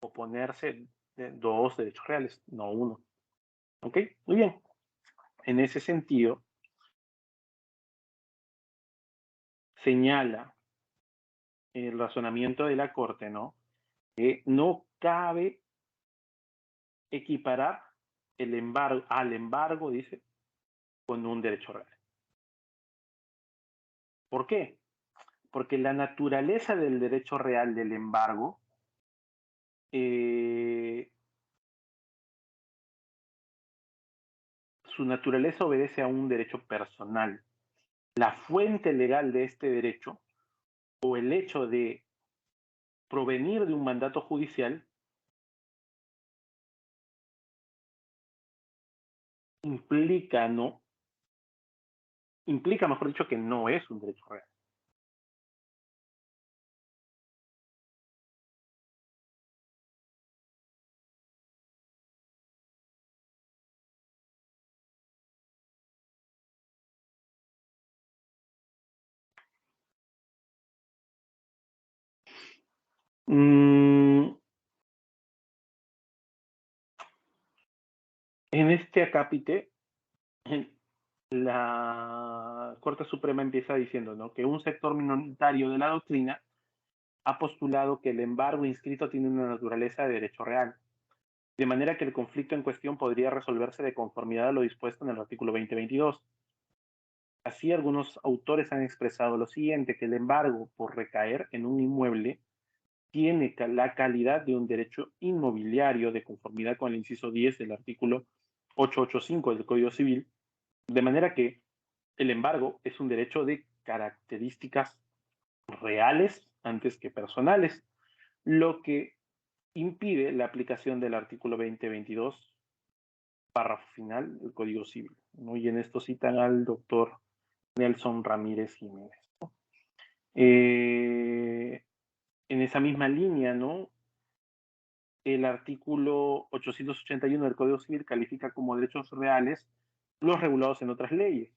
Speaker 1: Oponerse de dos derechos reales, no uno. ¿Ok? Muy bien. En ese sentido, señala el razonamiento de la Corte, ¿no? Que no cabe equiparar el embargo al embargo, dice, con un derecho real. ¿Por qué? Porque la naturaleza del derecho real del embargo su naturaleza obedece a un derecho personal. La fuente legal de este derecho o el hecho de provenir de un mandato judicial implica, ¿no? Implica, mejor dicho, que no es un derecho real. Mm, en este acápite, la Corte Suprema empieza diciendo, ¿no?, que un sector minoritario de la doctrina ha postulado que el embargo inscrito tiene una naturaleza de derecho real, de manera que el conflicto en cuestión podría resolverse de conformidad a lo dispuesto en el artículo 2022. Así, algunos autores han expresado lo siguiente, que el embargo por recaer en un inmueble tiene la calidad de un derecho inmobiliario de conformidad con el inciso 10 del artículo 885 del Código Civil, de manera que el embargo es un derecho de características reales antes que personales, lo que impide la aplicación del artículo 2022, párrafo final del Código Civil, ¿no? Y en esto citan al doctor Nelson Ramírez Jiménez. En esa misma línea, ¿no?, el artículo 881 del Código Civil califica como derechos reales los regulados en otras leyes.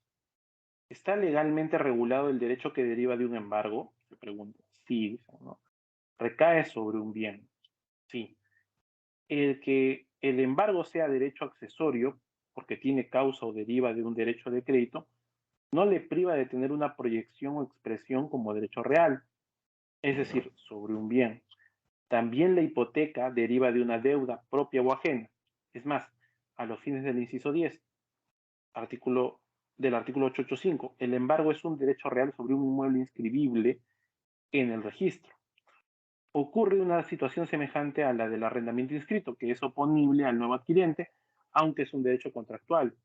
Speaker 1: ¿Está legalmente regulado el derecho que deriva de un embargo? Se pregunta. Sí, ¿no? Recae sobre un bien. Sí. El que el embargo sea derecho accesorio, porque tiene causa o deriva de un derecho de crédito, no le priva de tener una proyección o expresión como derecho real, es decir, sobre un bien. También la hipoteca deriva de una deuda propia o ajena. Es más, a los fines del inciso 10, artículo del artículo 885, el embargo es un derecho real sobre un inmueble inscribible en el registro. Ocurre una situación semejante a la del arrendamiento inscrito, que es oponible al nuevo adquiriente, aunque es un derecho contractual,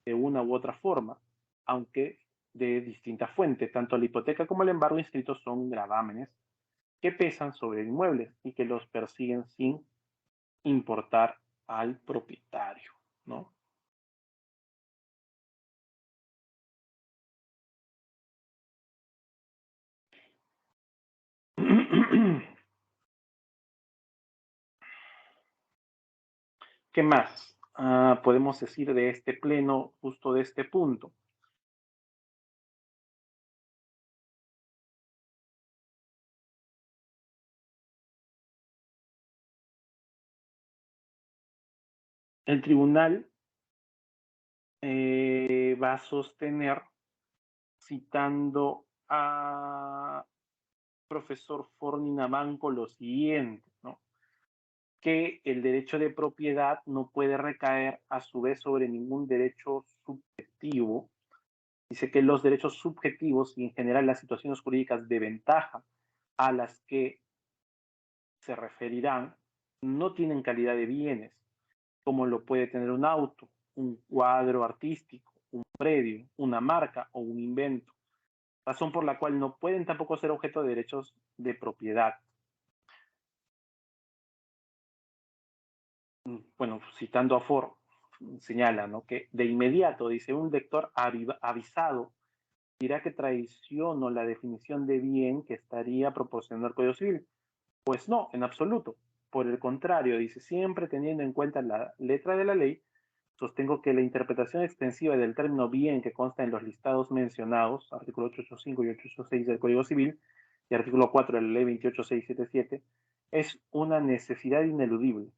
Speaker 1: de una u otra forma, aunque de distinta fuente. Tanto la hipoteca como el embargo inscrito son gravámenes que pesan sobre el inmueble y que los persiguen sin importar al propietario, ¿no? ¿Qué más podemos decir de este pleno, justo de este punto? El tribunal va a sostener, citando a profesor Forni Namanco, lo siguiente, ¿no?, que el derecho de propiedad no puede recaer a su vez sobre ningún derecho subjetivo. Dice que los derechos subjetivos y en general las situaciones jurídicas de ventaja a las que se referirán no tienen calidad de bienes, como lo puede tener un auto, un cuadro artístico, un predio, una marca o un invento, razón por la cual no pueden tampoco ser objeto de derechos de propiedad. Bueno, citando a Ford, señala, ¿no?, que de inmediato, dice, un lector avisado dirá que traiciono la definición de bien que estaría proporcionando el Código Civil. Pues no, en absoluto. Por el contrario, dice, siempre teniendo en cuenta la letra de la ley, sostengo que la interpretación extensiva del término bien que consta en los listados mencionados, artículo 885 y 886 del Código Civil y artículo 4 de la ley 28677, es una necesidad ineludible.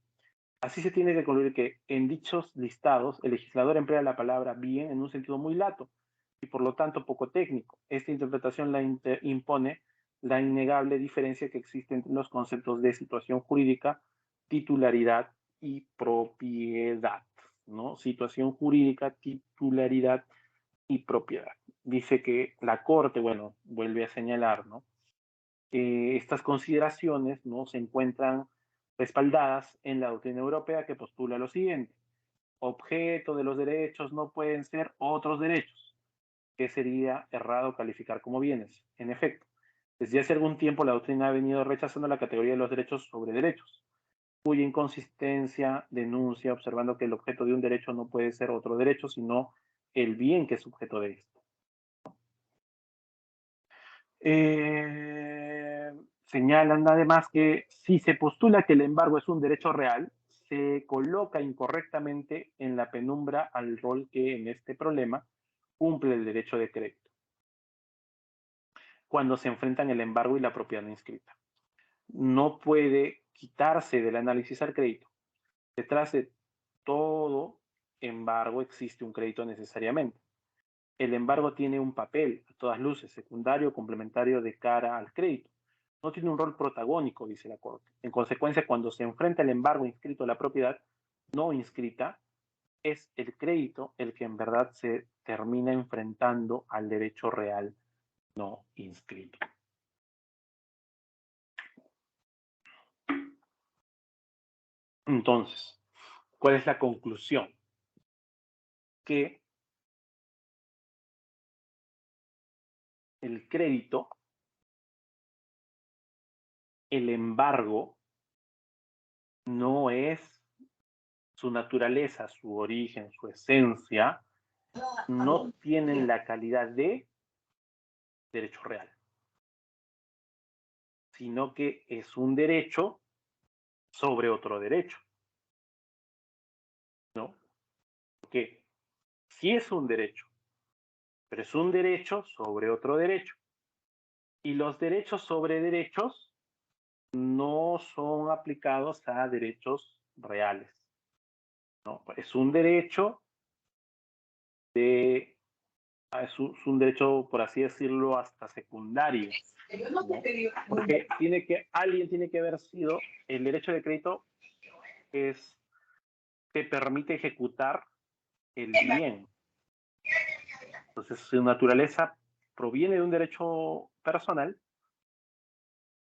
Speaker 1: Así se tiene que concluir que en dichos listados el legislador emplea la palabra bien en un sentido muy lato y por lo tanto poco técnico. Esta interpretación la impone la innegable diferencia que existe entre los conceptos de situación jurídica, titularidad y propiedad, ¿no? Situación jurídica, titularidad y propiedad. Dice que la Corte, bueno, vuelve a señalar, ¿no? Estas consideraciones, ¿no?, se encuentran respaldadas en la doctrina europea que postula lo siguiente: objeto de los derechos no pueden ser otros derechos, que sería errado calificar como bienes. En efecto, desde hace algún tiempo la doctrina ha venido rechazando la categoría de los derechos sobre derechos, cuya inconsistencia denuncia observando que el objeto de un derecho no puede ser otro derecho, sino el bien que es objeto de esto. Señalan además que si se postula que el embargo es un derecho real, se coloca incorrectamente en la penumbra al rol que en este problema cumple el derecho de crédito, cuando se enfrentan el embargo y la propiedad no inscrita. No puede quitarse del análisis al crédito. Detrás de todo embargo existe un crédito necesariamente. El embargo tiene un papel, a todas luces, secundario o complementario de cara al crédito. No tiene un rol protagónico, dice la Corte. En consecuencia, cuando se enfrenta el embargo inscrito a la propiedad no inscrita, es el crédito el que en verdad se termina enfrentando al derecho real no inscrito. Entonces, ¿cuál es la conclusión? Que el crédito, el embargo, no es su naturaleza, su origen, su esencia, no tienen la calidad de derecho real, sino que es un derecho sobre otro derecho, ¿no? Porque sí es un derecho, pero es un derecho sobre otro derecho. Y los derechos sobre derechos no son aplicados a derechos reales, ¿no? Es un derecho de, es un derecho, por así decirlo, hasta secundario, ¿no? Porque alguien tiene que haber sido, el derecho de crédito te permite ejecutar el bien. Entonces, su naturaleza proviene de un derecho personal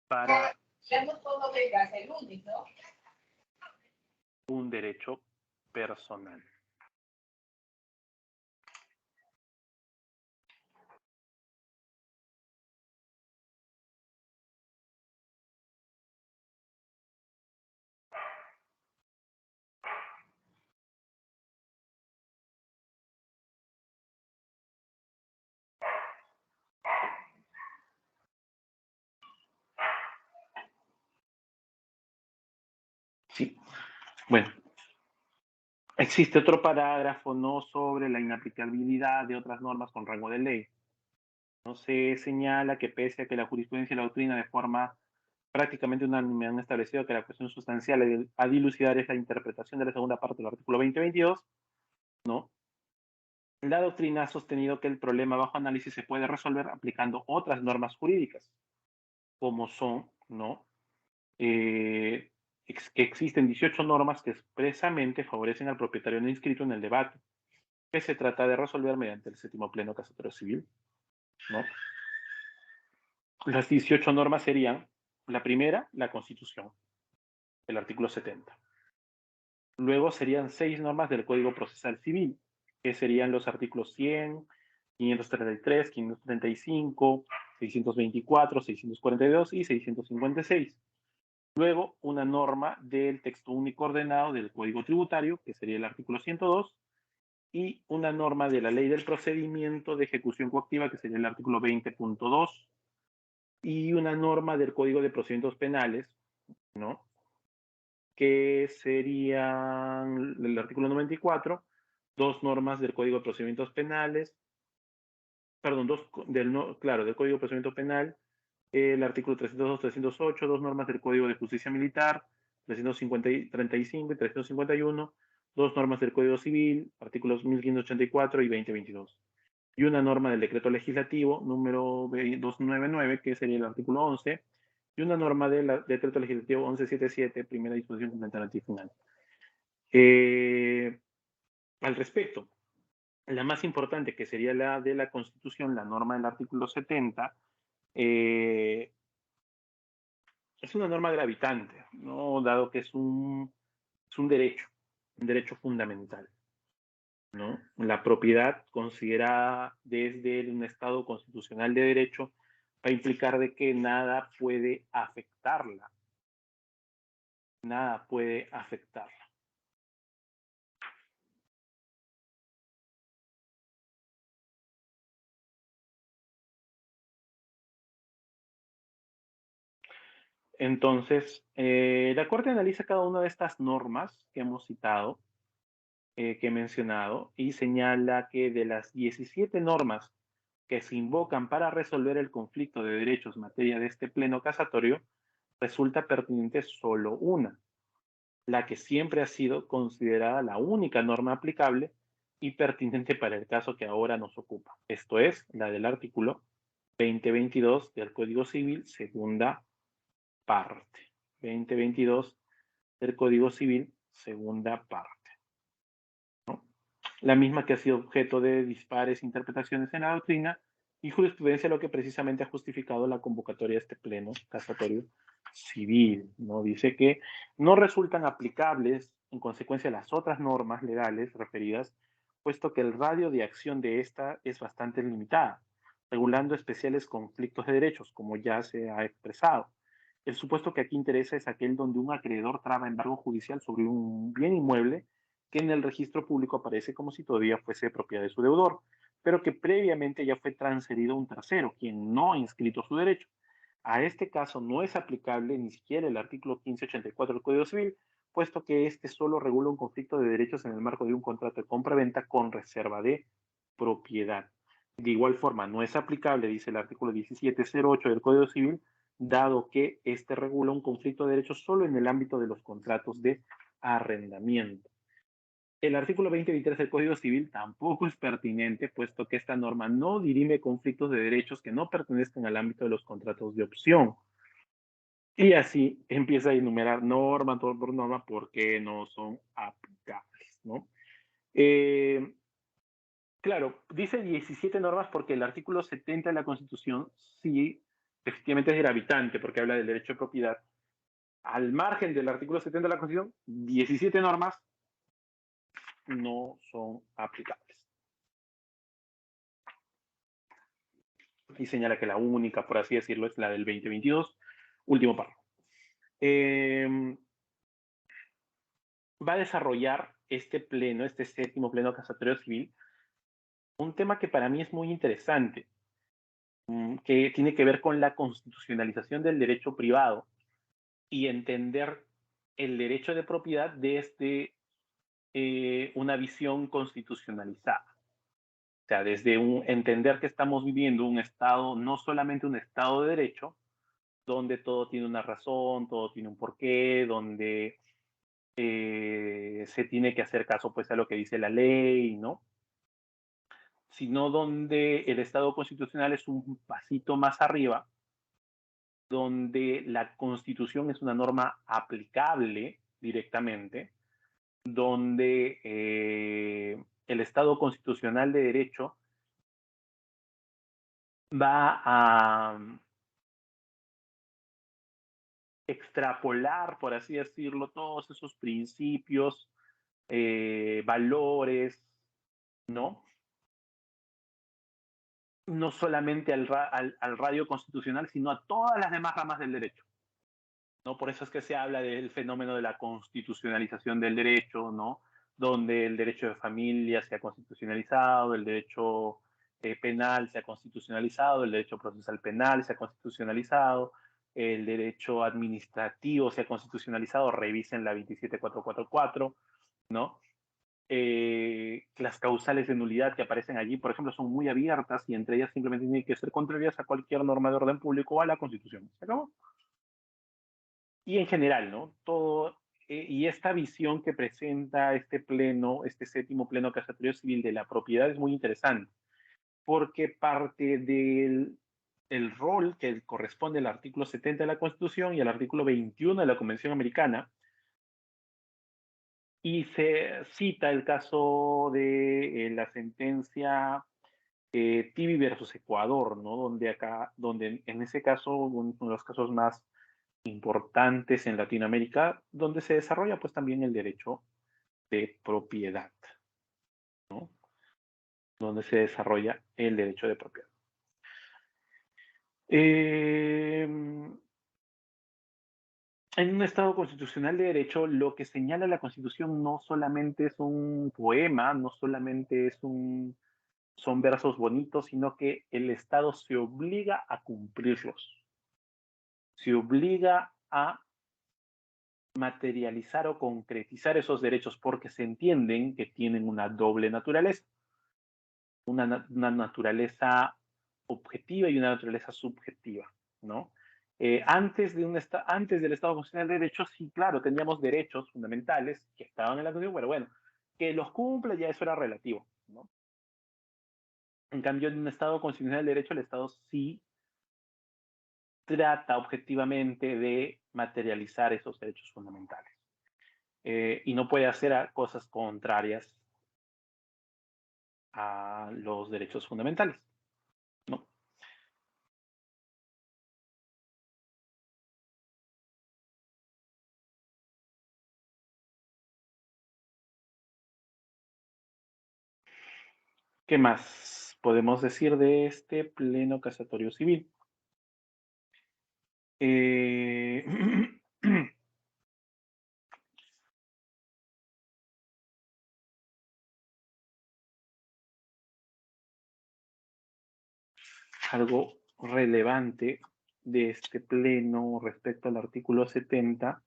Speaker 1: para un derecho personal. Sí. Bueno, existe otro parágrafo, ¿no?, sobre la inaplicabilidad de otras normas con rango de ley. No se señala que pese a que la jurisprudencia y la doctrina de forma prácticamente unánime han establecido que la cuestión sustancial a dilucidar es la interpretación de la segunda parte del artículo 2022, ¿no? La doctrina ha sostenido que el problema bajo análisis se puede resolver aplicando otras normas jurídicas, como son, ¿no?, que existen 18 normas que expresamente favorecen al propietario no inscrito en el debate, que se trata de resolver mediante el séptimo pleno casatorio civil, ¿no? Las 18 normas serían: la primera, la Constitución, el artículo 70. Luego serían 6 normas del Código Procesal Civil, que serían los artículos 100, 533, 535, 624, 642 y 656. Luego, una norma del texto único ordenado del Código Tributario, que sería el artículo 102, y una norma de la Ley del Procedimiento de Ejecución Coactiva, que sería el artículo 20.2, y una norma del Código de Procedimientos Penales, ¿no?, que serían el artículo 94, dos normas del Código de Procedimientos Penales, perdón, del Código de Procedimiento Penal, el artículo 302, 308, dos normas del Código de Justicia Militar, 335 y 351, dos normas del Código Civil, artículos 1584 y 2022, y una norma del Decreto Legislativo número 299, que sería el artículo 11, y una norma del Decreto Legislativo 1177, primera disposición complementaria y final. Al respecto, la más importante, que sería la de la Constitución, la norma del artículo 70, es una norma gravitante, ¿no? Dado que es un derecho fundamental, ¿no? La propiedad considerada desde un Estado constitucional de derecho va a implicar de que nada puede afectarla. Nada puede afectarla. Entonces, la Corte analiza cada una de estas normas que hemos citado, que he mencionado, y señala que de las 17 normas que se invocan para resolver el conflicto de derechos en materia de este pleno casatorio, resulta pertinente solo una, la que siempre ha sido considerada la única norma aplicable y pertinente para el caso que ahora nos ocupa. Esto es, la del artículo 2022 del Código Civil, segunda parte. 2022 del Código Civil, segunda parte. ¿No? La misma que ha sido objeto de dispares interpretaciones en la doctrina y jurisprudencia, lo que precisamente ha justificado la convocatoria de este pleno casatorio civil, ¿no? Dice que no resultan aplicables en consecuencia las otras normas legales referidas, puesto que el radio de acción de esta es bastante limitada, regulando especiales conflictos de derechos, como ya se ha expresado. El supuesto que aquí interesa es aquel donde un acreedor traba embargo judicial sobre un bien inmueble que en el registro público aparece como si todavía fuese propiedad de su deudor, pero que previamente ya fue transferido a un tercero, quien no ha inscrito su derecho. A este caso no es aplicable ni siquiera el artículo 1584 del Código Civil, puesto que este solo regula un conflicto de derechos en el marco de un contrato de compra-venta con reserva de propiedad. De igual forma, no es aplicable, dice el artículo 1708 del Código Civil, dado que este regula un conflicto de derechos solo en el ámbito de los contratos de arrendamiento. El artículo 2023 del Código Civil tampoco es pertinente, puesto que esta norma no dirime conflictos de derechos que no pertenezcan al ámbito de los contratos de opción. Y así empieza a enumerar norma por norma por qué no son aplicables, ¿no? Claro, dice 17 normas porque el artículo 70 de la Constitución sí, efectivamente es gravitante porque habla del derecho de propiedad. Al margen del artículo 70 de la Constitución, 17 normas no son aplicables. Y señala que la única, por así decirlo, es la del 2022, último párrafo. Va a desarrollar este pleno, este séptimo pleno casatorio civil, un tema que para mí es muy interesante, que tiene que ver con la constitucionalización del derecho privado y entender el derecho de propiedad desde una visión constitucionalizada. O sea, desde entender que estamos viviendo un Estado, no solamente un Estado de derecho, donde todo tiene una razón, todo tiene un porqué, donde se tiene que hacer caso pues a lo que dice la ley, ¿no? Sino donde el Estado constitucional es un pasito más arriba, donde la Constitución es una norma aplicable directamente, donde el Estado constitucional de derecho va a extrapolar, por así decirlo, todos esos principios, valores, ¿no? No solamente al radio constitucional, sino a todas las demás ramas del derecho, ¿no? Por eso es que se habla del fenómeno de la constitucionalización del derecho, ¿no? Donde el derecho de familia se ha constitucionalizado, el derecho penal se ha constitucionalizado, el derecho procesal penal se ha constitucionalizado, el derecho administrativo sea constitucionalizado, revisen la 27444, ¿no? Las causales de nulidad que aparecen allí, por ejemplo, son muy abiertas y entre ellas simplemente tienen que ser contrarias a cualquier norma de orden público o a la Constitución. ¿Se acabó? Y en general, ¿no? Todo, y esta visión que presenta este pleno, este séptimo pleno casatorio civil de la propiedad es muy interesante, porque parte del el rol que corresponde al artículo 70 de la Constitución y al artículo 21 de la Convención Americana, y se cita el caso de la sentencia Tibi versus Ecuador, ¿no? Donde en ese caso, uno de los casos más importantes en Latinoamérica, donde se desarrolla pues también el derecho de propiedad, ¿no? Donde se desarrolla el derecho de propiedad. En un Estado constitucional de derecho, lo que señala la Constitución no solamente es un poema, no solamente son versos bonitos, sino que el Estado se obliga a cumplirlos, se obliga a materializar o concretizar esos derechos porque se entienden que tienen una doble naturaleza, una naturaleza objetiva y una naturaleza subjetiva, ¿no? Antes del Estado Constitucional de Derecho, sí, claro, teníamos derechos fundamentales que estaban en la Constitución, pero bueno, que los cumpla ya eso era relativo, ¿no? En cambio, en un Estado Constitucional de Derecho, el Estado sí trata objetivamente de materializar esos derechos fundamentales. Y no puede hacer cosas contrarias a los derechos fundamentales, ¿no? ¿Qué más podemos decir de este pleno casatorio civil? Eh, algo relevante de este pleno respecto al artículo 70.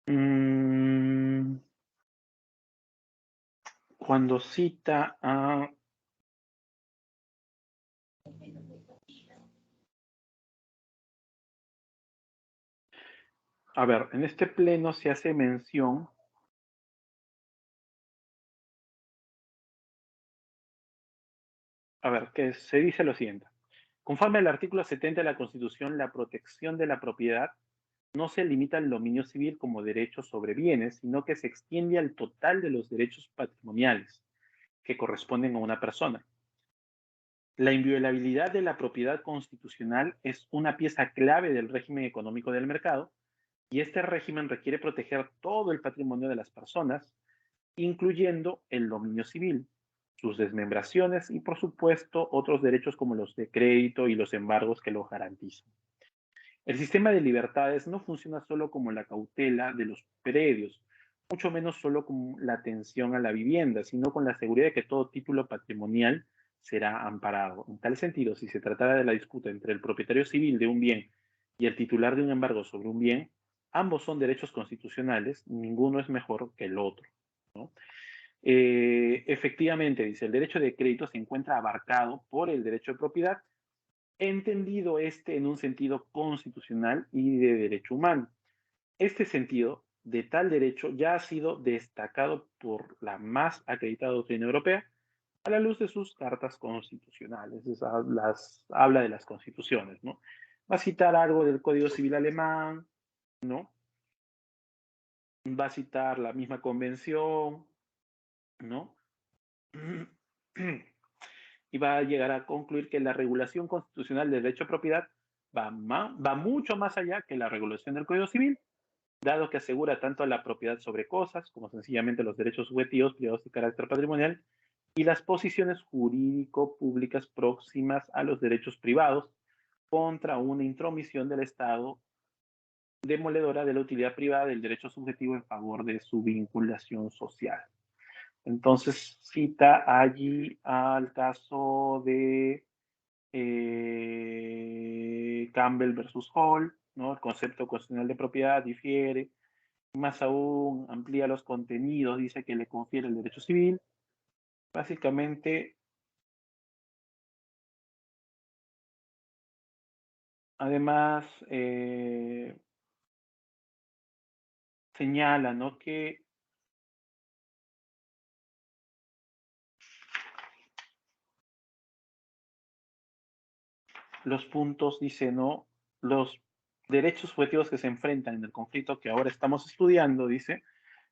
Speaker 1: Mm, cuando cita a ver, en este pleno se hace mención, a ver, que se dice lo siguiente. Conforme al artículo 70 de la Constitución, la protección de la propiedad no se limita al dominio civil como derecho sobre bienes, sino que se extiende al total de los derechos patrimoniales que corresponden a una persona. La inviolabilidad de la propiedad constitucional es una pieza clave del régimen económico del mercado y este régimen requiere proteger todo el patrimonio de las personas, incluyendo el dominio civil, sus desmembraciones y, por supuesto, otros derechos como los de crédito y los embargos que lo garantizan. El sistema de libertades no funciona solo como la cautela de los predios, mucho menos solo como la atención a la vivienda, sino con la seguridad de que todo título patrimonial será amparado. En tal sentido, si se tratara de la disputa entre el propietario civil de un bien y el titular de un embargo sobre un bien, ambos son derechos constitucionales, ninguno es mejor que el otro, ¿no? Efectivamente, dice, el derecho de crédito se encuentra abarcado por el derecho de propiedad, entendido este en un sentido constitucional y de derecho humano. Este sentido de tal derecho ya ha sido destacado por la más acreditada doctrina europea a la luz de sus cartas constitucionales. Habla de las constituciones, ¿no? Va a citar algo del Código Civil alemán, ¿no? Va a citar la misma convención, ¿no? Y va a llegar a concluir que la regulación constitucional del derecho a propiedad va mucho más allá que la regulación del Código Civil, dado que asegura tanto la propiedad sobre cosas como sencillamente los derechos subjetivos, privados de carácter patrimonial, y las posiciones jurídico-públicas próximas a los derechos privados, contra una intromisión del Estado demoledora de la utilidad privada del derecho subjetivo en favor de su vinculación social. Entonces cita allí al caso de Campbell versus Hall, ¿no? El concepto constitucional de propiedad difiere, más aún amplía los contenidos, dice que le confiere el derecho civil. Básicamente, además, señala, ¿no?, que los puntos, dice, ¿no?, los derechos subjetivos que se enfrentan en el conflicto que ahora estamos estudiando, dice,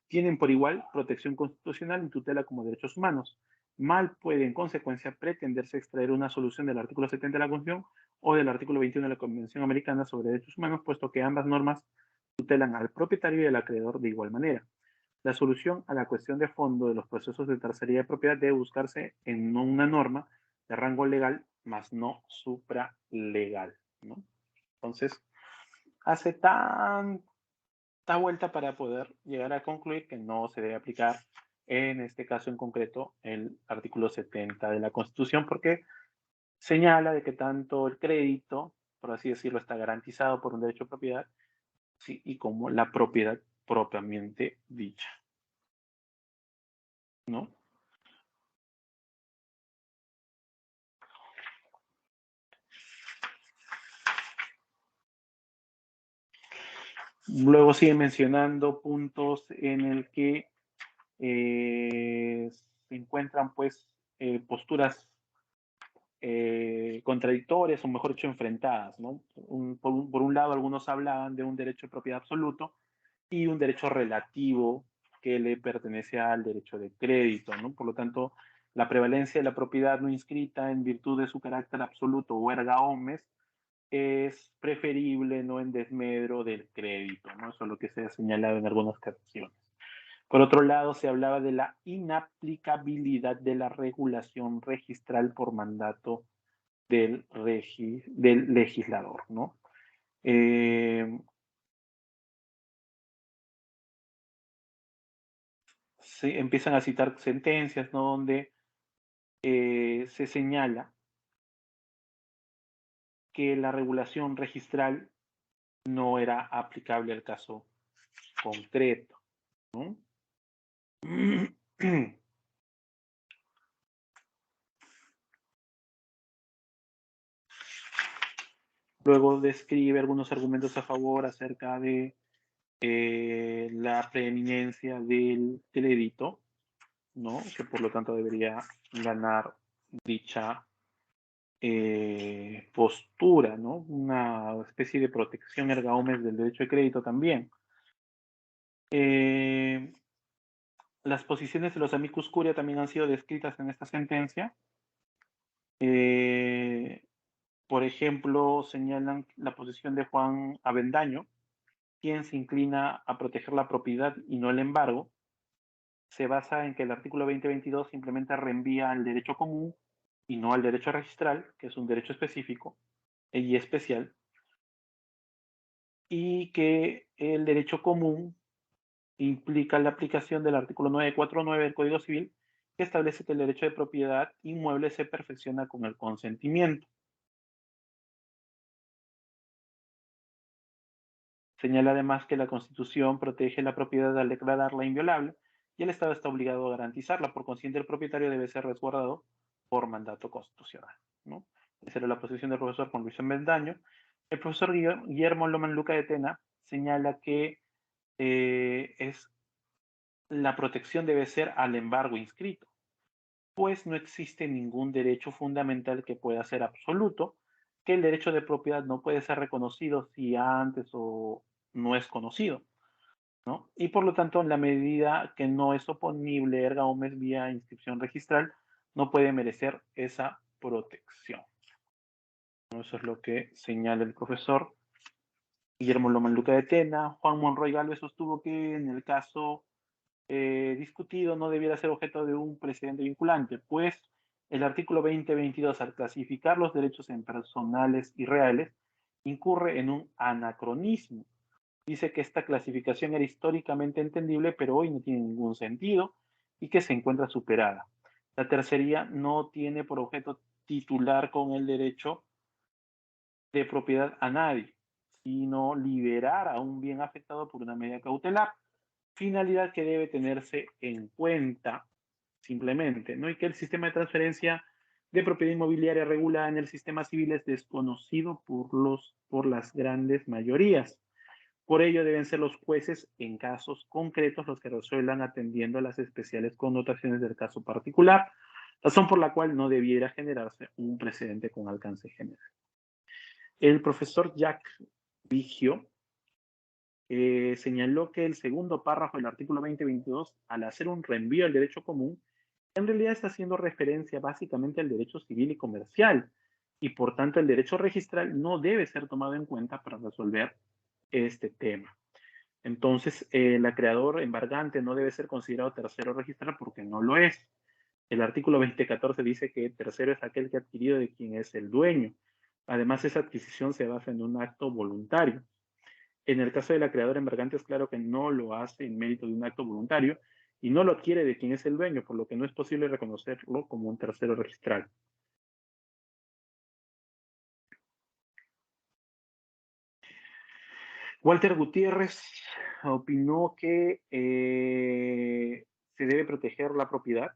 Speaker 1: tienen por igual protección constitucional y tutela como derechos humanos. Mal puede, en consecuencia, pretenderse extraer una solución del artículo 70 de la Constitución o del artículo 21 de la Convención Americana sobre Derechos Humanos, puesto que ambas normas tutelan al propietario y al acreedor de igual manera. La solución a la cuestión de fondo de los procesos de tercería de propiedad debe buscarse en una norma de rango legal, más no supralegal, ¿no? Entonces, hace tanta vuelta para poder llegar a concluir que no se debe aplicar, en este caso en concreto, el artículo 70 de la Constitución, porque señala de que tanto el crédito, por así decirlo, está garantizado por un derecho de propiedad, sí, y como la propiedad propiamente dicha, ¿no? Luego sigue mencionando puntos en el que se encuentran, pues, posturas contradictorias, o mejor dicho, enfrentadas, ¿no? Por un lado, algunos hablaban de un derecho de propiedad absoluto y un derecho relativo que le pertenece al derecho de crédito, ¿no? Por lo tanto, la prevalencia de la propiedad no inscrita en virtud de su carácter absoluto o erga omnes es preferible, no en desmedro del crédito, ¿no? Eso es lo que se ha señalado en algunas ocasiones. Por otro lado, se hablaba de la inaplicabilidad de la regulación registral por mandato del legislador, ¿no? Se empiezan a citar sentencias, ¿no?, donde se señala que la regulación registral no era aplicable al caso concreto, ¿no? Luego describe algunos argumentos a favor acerca de la preeminencia del crédito, ¿no?, que por lo tanto debería ganar dicha postura, ¿no? Una especie de protección erga omnes del derecho de crédito también. Las posiciones de los amicus curia también han sido descritas en esta sentencia. Por ejemplo, señalan la posición de Juan Avendaño, quien se inclina a proteger la propiedad y no el embargo. Se basa en que el artículo 2022 simplemente reenvía al derecho común y no al derecho registral, que es un derecho específico y especial, y que el derecho común implica la aplicación del artículo 949 del Código Civil, que establece que el derecho de propiedad inmueble se perfecciona con el consentimiento. Señala además que la Constitución protege la propiedad al declararla inviolable y el Estado está obligado a garantizarla. Por consiguiente, el propietario debe ser resguardado por mandato constitucional, ¿no? Esa era la posición del profesor Juan Luis Bendaño. El profesor Guillermo Loman Luca de Tena señala que es la protección debe ser al embargo inscrito, pues no existe ningún derecho fundamental que pueda ser absoluto, que el derecho de propiedad no puede ser reconocido si antes o no es conocido, ¿no? Y por lo tanto, en la medida que no es oponible erga omnes vía inscripción registral, no puede merecer esa protección. Eso es lo que señala el profesor Guillermo Lomanluca de Tena. Juan Monroy Galvez sostuvo que en el caso discutido no debiera ser objeto de un precedente vinculante, pues El artículo 2022, al clasificar los derechos en personales y reales, incurre en un anacronismo. Dice que esta clasificación era históricamente entendible, pero hoy no tiene ningún sentido y que se encuentra superada. La tercería no tiene por objeto titular con el derecho de propiedad a nadie, sino liberar a un bien afectado por una medida cautelar, finalidad que debe tenerse en cuenta simplemente, ¿no? Y que el sistema de transferencia de propiedad inmobiliaria regulada en el sistema civil es desconocido por las grandes mayorías. Por ello deben ser los jueces en casos concretos los que resuelvan atendiendo a las especiales connotaciones del caso particular, razón por la cual no debiera generarse un precedente con alcance general. El profesor Jack Vigio señaló que el segundo párrafo del artículo 2022, al hacer un reenvío al derecho común, en realidad está haciendo referencia básicamente al derecho civil y comercial, y por tanto el derecho registral no debe ser tomado en cuenta para resolver este tema. Entonces, el acreedor embargante no debe ser considerado tercero registral porque no lo es. El artículo 2014 dice que tercero es aquel que ha adquirido de quien es el dueño. Además, esa adquisición se basa en un acto voluntario. En el caso del acreedor embargante es claro que no lo hace en mérito de un acto voluntario y no lo adquiere de quien es el dueño, por lo que no es posible reconocerlo como un tercero registral. Walter Gutiérrez opinó que se debe proteger la propiedad,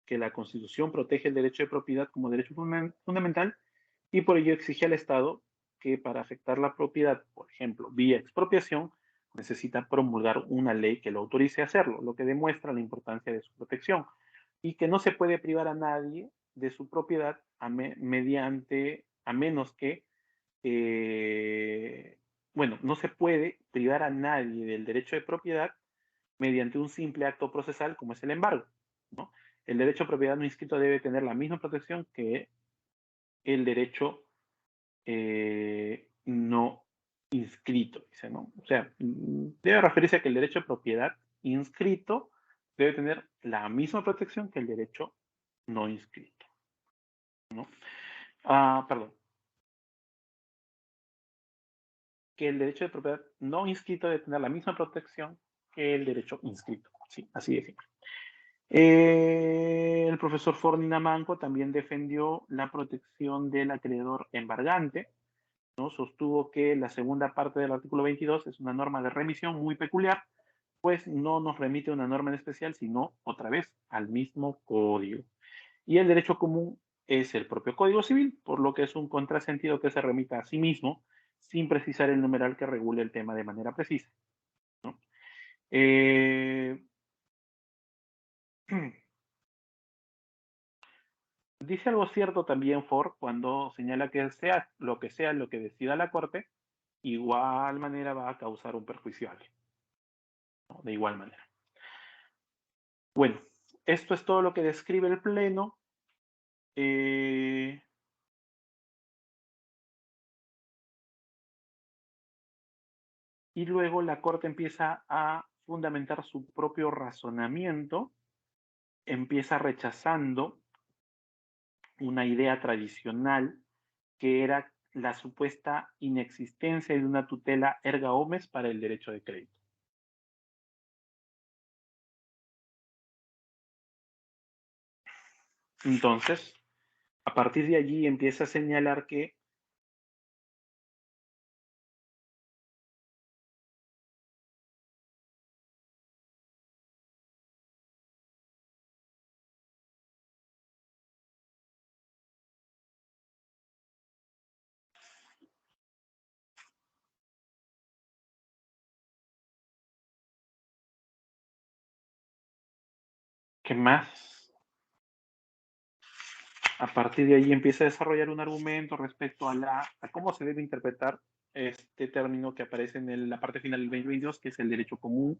Speaker 1: que la Constitución protege el derecho de propiedad como derecho fundamental y por ello exige al Estado que para afectar la propiedad, por ejemplo, vía expropiación, necesita promulgar una ley que lo autorice a hacerlo, lo que demuestra la importancia de su protección y que no se puede privar a nadie de su propiedad a menos que bueno, no se puede privar a nadie del derecho de propiedad mediante un simple acto procesal como es el embargo, ¿no? El derecho de propiedad no inscrito debe tener la misma protección que el derecho no inscrito, dice, ¿no? O sea, debe referirse a que el derecho de propiedad inscrito debe tener la misma protección que el derecho no inscrito, ¿no? Perdón, que el derecho de propiedad no inscrito debe tener la misma protección que el derecho inscrito. Sí, así de simple. El profesor Fornina Manco también defendió la protección del acreedor embargante, ¿no? Sostuvo que la segunda parte del artículo 22 es una norma de remisión muy peculiar, pues no nos remite a una norma en especial, sino otra vez al mismo código. Y el derecho común es el propio Código Civil, por lo que es un contrasentido que se remita a sí mismo sin precisar el numeral que regule el tema de manera precisa, ¿no? Dice algo cierto también Ford cuando señala que sea lo que decida la Corte, igual manera va a causar un perjuicio a alguien, ¿no? De igual manera. Bueno, esto es todo lo que describe el Pleno. Y luego la Corte empieza a fundamentar su propio razonamiento, empieza rechazando una idea tradicional que era la supuesta inexistencia de una tutela erga omnes para el derecho de crédito. Entonces, a partir de allí empieza a señalar que ¿qué más? A partir de allí empieza a desarrollar un argumento respecto a cómo se debe interpretar este término que aparece en la parte final del 2022, que es el derecho común.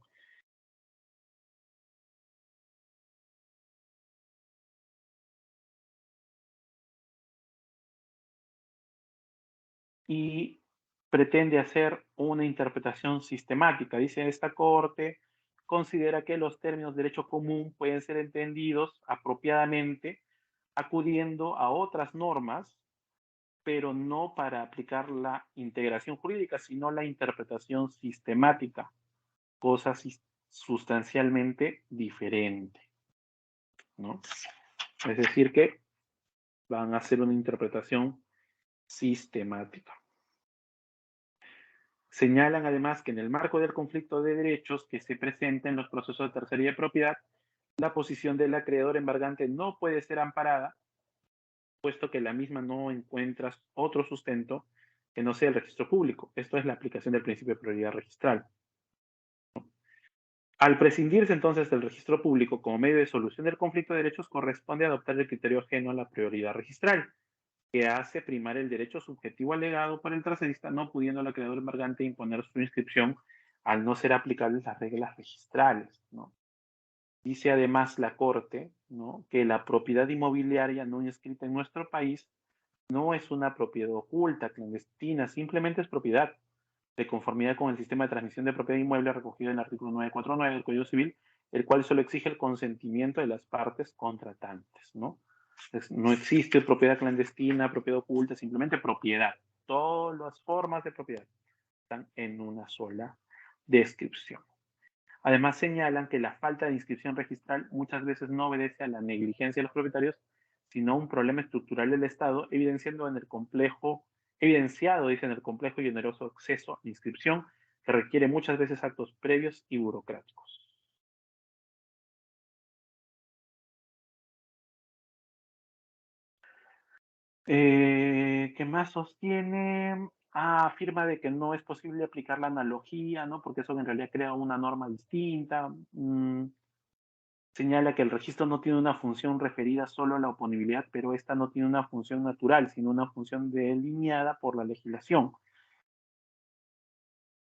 Speaker 1: Y pretende hacer una interpretación sistemática. Dice, esta Corte considera que los términos derecho común pueden ser entendidos apropiadamente acudiendo a otras normas, pero no para aplicar la integración jurídica, sino la interpretación sistemática, cosa sustancialmente diferente, ¿no? Es decir, que van a hacer una interpretación sistemática. Señalan además que en el marco del conflicto de derechos que se presenta en los procesos de tercería de propiedad, la posición del acreedor embargante no puede ser amparada, puesto que la misma no encuentra otro sustento que no sea el registro público. Esto es la aplicación del principio de prioridad registral. Al prescindirse entonces del registro público como medio de solución del conflicto de derechos, corresponde adoptar el criterio ajeno a la prioridad registral, que hace primar el derecho subjetivo alegado por el tercerista, no pudiendo el acreedor embargante imponer su inscripción al no ser aplicables las reglas registrales, ¿no? Dice además la Corte, ¿no?, que la propiedad inmobiliaria no inscrita en nuestro país no es una propiedad oculta, clandestina, simplemente es propiedad, de conformidad con el sistema de transmisión de propiedad inmueble recogido en el artículo 949 del Código Civil, el cual solo exige el consentimiento de las partes contratantes, ¿no? Entonces, no existe propiedad clandestina, propiedad oculta, simplemente propiedad. Todas las formas de propiedad están en una sola descripción. Además, señalan que la falta de inscripción registral muchas veces no obedece a la negligencia de los propietarios, sino a un problema estructural del Estado, evidenciado en el complejo y oneroso acceso a la inscripción, que requiere muchas veces actos previos y burocráticos. ¿Qué más sostiene? Afirma de que no es posible aplicar la analogía, ¿no? Porque eso en realidad crea una norma distinta. Señala que el registro no tiene una función referida solo a la oponibilidad, pero esta no tiene una función natural, sino una función delineada por la legislación.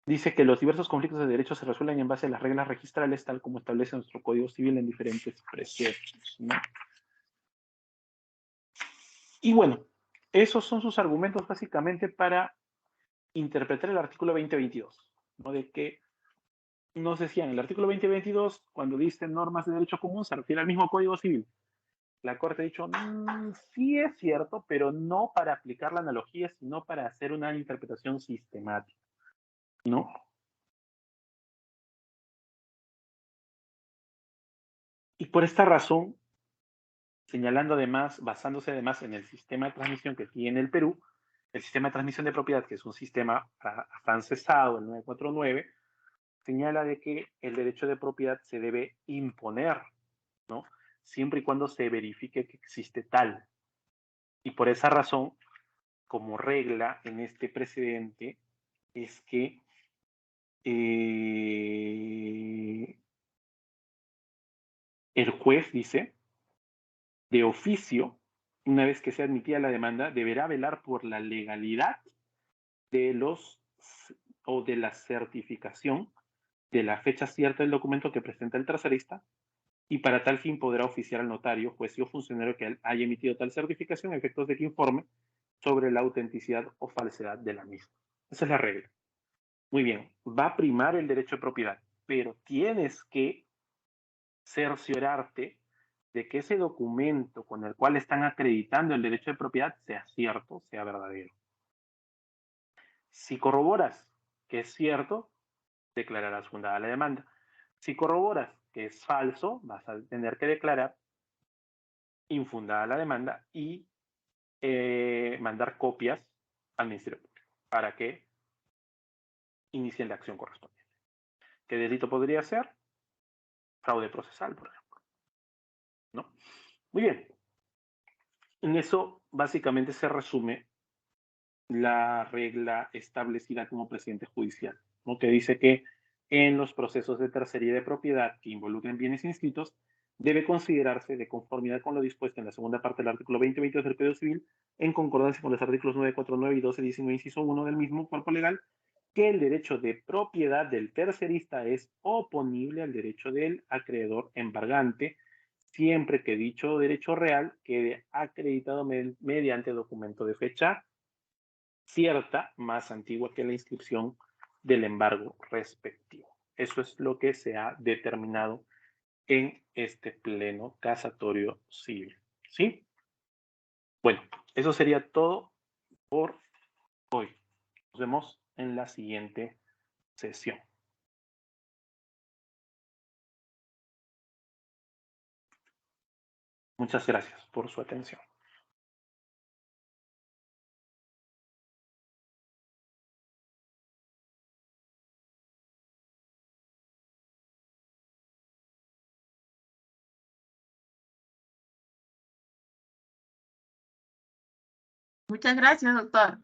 Speaker 1: Dice que los diversos conflictos de derechos se resuelven en base a las reglas registrales, tal como establece nuestro Código Civil en diferentes preceptos, ¿no? Y bueno, esos son sus argumentos básicamente para interpretar el artículo 2022, ¿no? De que nos decían, el artículo 2022, cuando dice normas de derecho común, se refiere al mismo Código Civil. La Corte ha dicho, sí es cierto, pero no para aplicar la analogía, sino para hacer una interpretación sistemática, ¿no? Y por esta razón, señalando además, basándose además en el sistema de transmisión que tiene el Perú, el sistema de transmisión de propiedad, que es un sistema afrancesado, el 949, señala de que el derecho de propiedad se debe imponer, ¿no? Siempre y cuando se verifique que existe tal. Y por esa razón, como regla en este precedente, es que el juez dice, de oficio, una vez que sea admitida la demanda, deberá velar por la legalidad de los o de la certificación de la fecha cierta del documento que presenta el tercerista, y para tal fin podrá oficiar al notario, juez o funcionario que haya emitido tal certificación a efectos de que informe sobre la autenticidad o falsedad de la misma. Esa es la regla. Muy bien, va a primar el derecho de propiedad, pero tienes que cerciorarte de que ese documento con el cual están acreditando el derecho de propiedad sea cierto, sea verdadero. Si corroboras que es cierto, declararás fundada la demanda. Si corroboras que es falso, vas a tener que declarar infundada la demanda y mandar copias al Ministerio Público para que inicien la acción correspondiente. ¿Qué delito podría ser? Fraude procesal, por ejemplo, ¿no? Muy bien. En eso básicamente se resume la regla establecida como precedente judicial, ¿no? Que dice que en los procesos de tercería de propiedad que involucren bienes inscritos, debe considerarse, de conformidad con lo dispuesto en la segunda parte del artículo 2022 del Código Civil, en concordancia con los artículos 949 y 1219, inciso 1 del mismo cuerpo legal, que el derecho de propiedad del tercerista es oponible al derecho del acreedor embargante, siempre que dicho derecho real quede acreditado mediante documento de fecha cierta, más antigua que la inscripción del embargo respectivo. Eso es lo que se ha determinado en este pleno casatorio civil. ¿Sí? Bueno, eso sería todo por hoy. Nos vemos en la siguiente sesión. Muchas gracias por su atención.
Speaker 2: Muchas gracias, doctor.